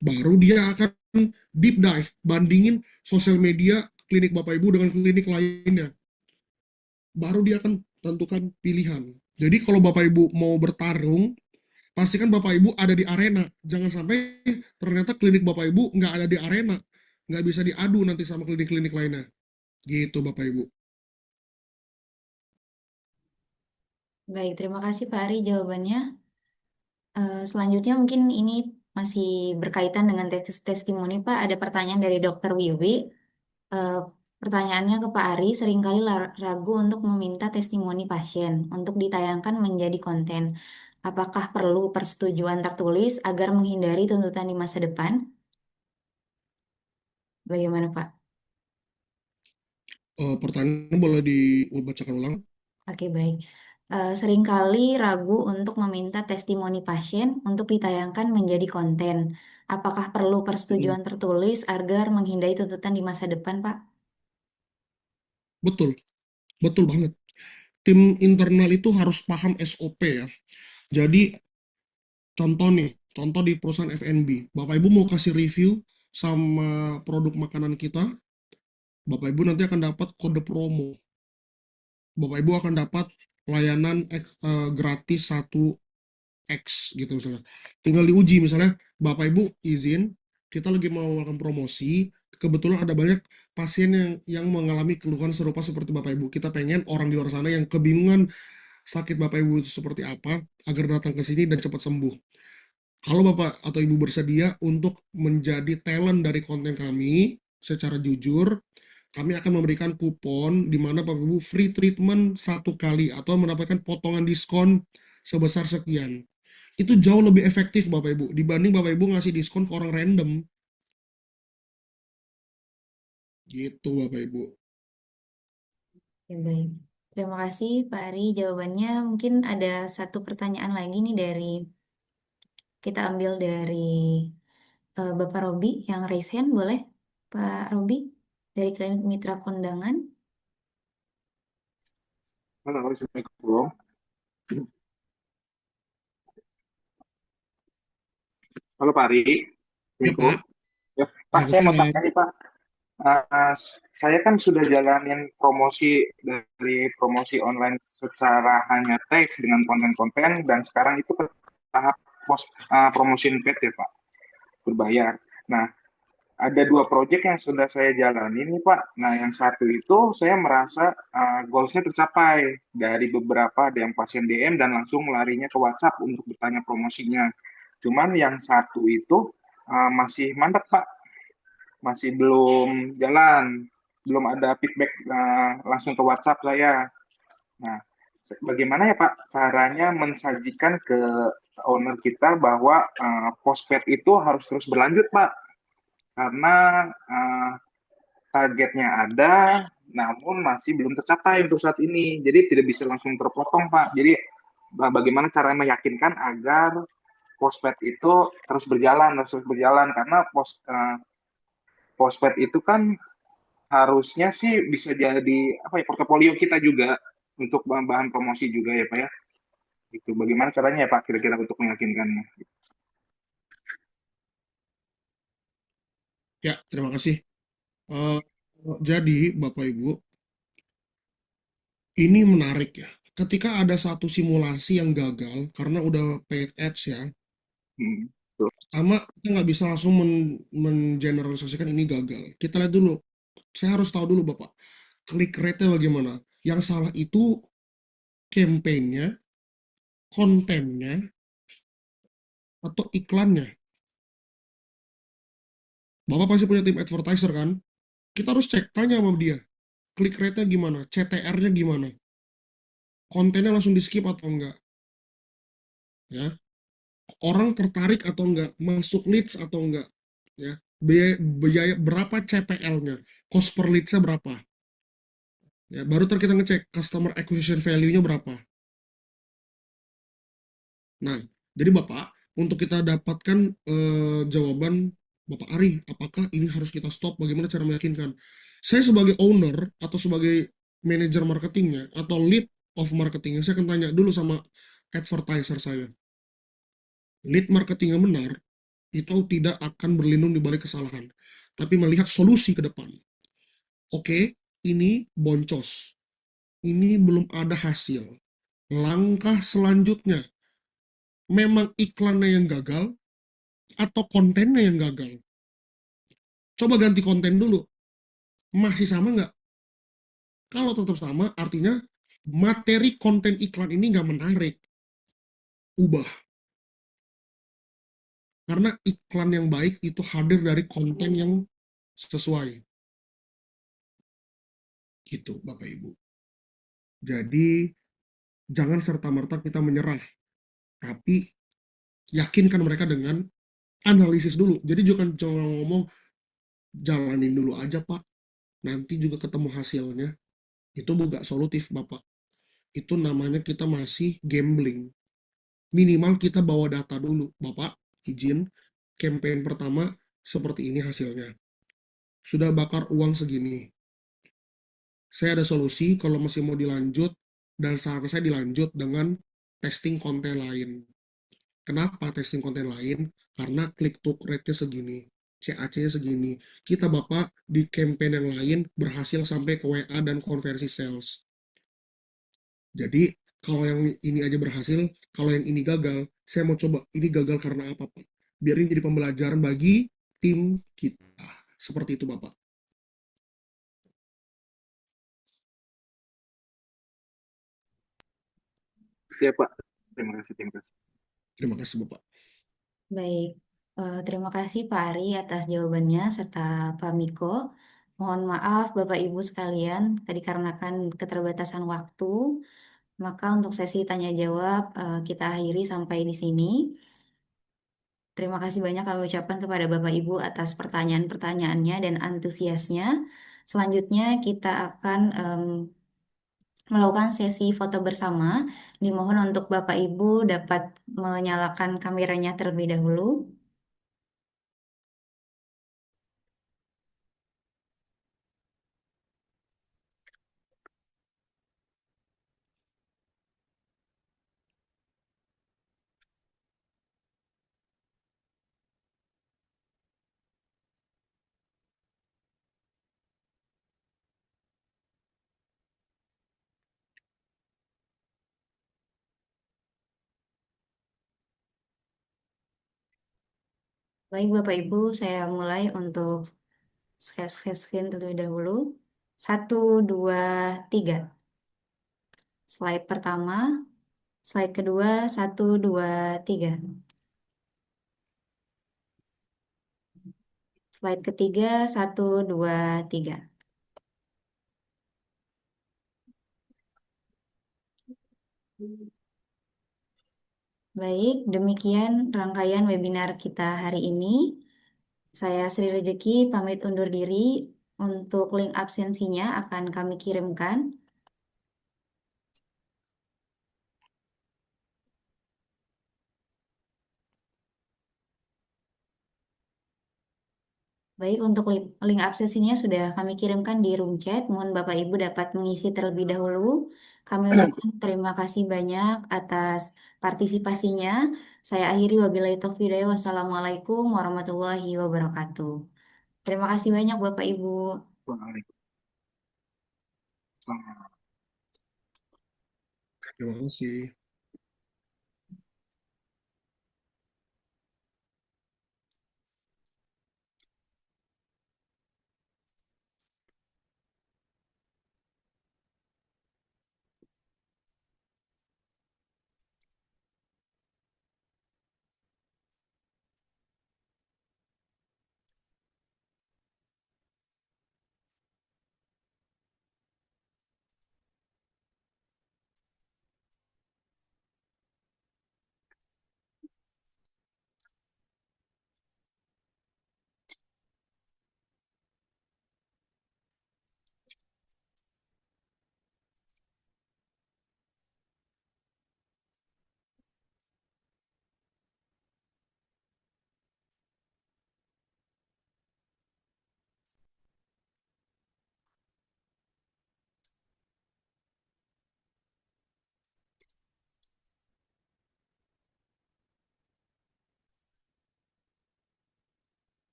Baru dia akan deep dive, bandingin sosial media klinik Bapak Ibu dengan klinik lainnya. Baru dia akan tentukan pilihan. Jadi kalau Bapak Ibu mau bertarung, pastikan Bapak Ibu ada di arena. Jangan sampai ternyata klinik Bapak Ibu nggak ada di arena. Nggak bisa diadu nanti sama klinik-klinik lainnya. Gitu Bapak Ibu. Baik, terima kasih Pak Ari jawabannya. Selanjutnya mungkin ini masih berkaitan dengan testimoni Pak. Ada pertanyaan dari Dokter Wiwi. Eh, Pertanyaannya ke Pak Ari, seringkali ragu untuk meminta testimoni pasien untuk ditayangkan menjadi konten. Apakah perlu persetujuan tertulis agar menghindari tuntutan di masa depan? Bagaimana Pak? Pertanyaan boleh dibacakan ulang? Oke, baik. Seringkali ragu untuk meminta testimoni pasien untuk ditayangkan menjadi konten. Apakah perlu persetujuan tertulis agar menghindari tuntutan di masa depan, Pak? Betul, betul banget. Tim internal itu harus paham SOP ya. Jadi contoh di perusahaan F&B, Bapak Ibu mau kasih review sama produk makanan kita, Bapak Ibu nanti akan dapat kode promo. Bapak Ibu akan dapat layanan gratis 1X gitu misalnya. Tinggal diuji misalnya, Bapak Ibu izin, kita lagi mau melakukan promosi, kebetulan ada banyak pasien yang mengalami keluhan serupa seperti Bapak Ibu. Kita pengen orang di luar sana yang kebingungan sakit Bapak Ibu itu seperti apa, agar datang ke sini dan cepat sembuh. Kalau Bapak atau Ibu bersedia untuk menjadi talent dari konten kami secara jujur, kami akan memberikan kupon di mana Bapak Ibu free treatment 1 kali atau mendapatkan potongan diskon sebesar sekian. Itu jauh lebih efektif Bapak Ibu dibanding Bapak Ibu ngasih diskon ke orang random. Gitu Bapak Ibu. Ya, baik. Terima kasih Pak Ari jawabannya. Mungkin ada satu pertanyaan lagi nih dari Kita ambil dari Bapak Robi yang raise hand, boleh? Pak Robi dari Klinik Mitra Kondangan. Halo, Assalamualaikum. Halo Pak Ari, Ya Assalamualaikum. Pak, Ya, Pak, saya mau Waalaikumsalam. tanya nih Pak. Saya kan sudah jalanin promosi dari promosi online secara hanya teks dengan konten-konten dan sekarang itu ke tahap promosi paid ya Pak, berbayar. Nah, ada dua proyek yang sudah saya jalani nih Pak. Nah, yang satu itu saya merasa goalsnya tercapai dari beberapa ada yang pasien DM dan langsung larinya ke WhatsApp untuk bertanya promosinya. Cuman yang satu itu masih mandek Pak, masih belum jalan, belum ada feedback langsung ke WhatsApp saya. Nah, bagaimana ya Pak caranya mensajikan ke owner kita bahwa postpaid itu harus terus berlanjut Pak, karena targetnya ada, namun masih belum tercapai untuk saat ini. Jadi tidak bisa langsung terpotong, Pak. Jadi bagaimana cara meyakinkan agar postpaid itu terus berjalan karena postpaid itu kan harusnya sih bisa jadi apa ya portofolio kita juga untuk bahan promosi juga ya, Pak ya. Itu bagaimana caranya ya Pak kira-kira untuk meyakinkannya? Ya, terima kasih. Eh, jadi Bapak Ibu, ini menarik ya. Ketika ada satu simulasi yang gagal karena udah paid ads ya, Hmm, betul. pertama kita nggak bisa langsung mengeneralisasikan ini gagal. Kita lihat dulu. Saya harus tahu dulu Bapak, klik rate-nya bagaimana. Yang salah itu campaign-nya, kontennya, atau iklannya. Bapak pasti punya tim advertiser kan? Kita harus cek, tanya sama dia. Klik rate-nya gimana? CTR-nya gimana? Kontennya langsung di skip atau enggak? Ya, orang tertarik atau enggak? Masuk leads atau enggak? Ya, biaya berapa CPL-nya? Cost per leads-nya berapa? Ya, baru ntar kita ngecek customer acquisition value-nya berapa. Nah, jadi Bapak, untuk kita dapatkan jawaban Bapak Ari, apakah ini harus kita stop? Bagaimana cara meyakinkan? Saya sebagai owner atau sebagai manajer marketingnya atau lead of marketingnya, saya akan tanya dulu sama advertiser saya. Lead marketing yang benar itu tidak akan berlindung di balik kesalahan, tapi melihat solusi ke depan. Oke, ini boncos. Ini belum ada hasil. Langkah selanjutnya, memang iklannya yang gagal atau kontennya yang gagal? Coba ganti konten dulu. Masih sama nggak? Kalau tetap sama, artinya materi konten iklan ini nggak menarik. Ubah. Karena iklan yang baik itu hadir dari konten yang sesuai. Gitu, Bapak Ibu. Jadi, jangan serta-merta kita menyerah. Tapi, yakinkan mereka dengan analisis dulu. Jadi, jangan cuma ngomong, jalanin dulu aja, Pak. Nanti juga ketemu hasilnya. Itu bukan solutif, Bapak. Itu namanya kita masih gambling. Minimal kita bawa data dulu. Bapak, izin, campaign pertama seperti ini hasilnya. Sudah bakar uang segini. Saya ada solusi kalau masih mau dilanjut, dan saran saya dilanjut dengan testing konten lain. Kenapa testing konten lain? Karena click-to rate-nya segini. CAC-nya segini. Kita Bapak di campaign yang lain berhasil sampai ke WA dan konversi sales. Jadi, kalau yang ini aja berhasil, kalau yang ini gagal, saya mau coba, ini gagal karena apa, Pak? Biar ini jadi pembelajaran bagi tim kita. Seperti itu, Bapak. Siap Pak. Terima kasih, terima kasih. Terima kasih, Bapak. Baik, terima kasih Pak Ari atas jawabannya serta Pak Miko. Mohon maaf Bapak Ibu sekalian, dikarenakan keterbatasan waktu, maka untuk sesi tanya jawab kita akhiri sampai di sini. Terima kasih banyak kami ucapkan kepada Bapak Ibu atas pertanyaan-pertanyaannya dan antusiasnya. Selanjutnya kita akan melakukan sesi foto bersama. Dimohon untuk Bapak Ibu dapat menyalakan kameranya terlebih dahulu. Baik Bapak Ibu, saya mulai untuk share screen terlebih dahulu. 1, 2, 3. Slide pertama, slide kedua, 1, 2, 3. Slide ketiga, 1, 2, 3. Baik, demikian rangkaian webinar kita hari ini. Saya Sri Rejeki pamit undur diri. Untuk link absensinya akan kami kirimkan. Baik, untuk link absensinya sudah kami kirimkan di room chat. Mohon Bapak Ibu dapat mengisi terlebih dahulu. Kami ucapkan terima kasih banyak atas partisipasinya. Saya akhiri wabillahi taufiq hidayah. Wassalamualaikum warahmatullahi wabarakatuh. Terima kasih banyak Bapak Ibu. Waalaikumsalam. Terima kasih.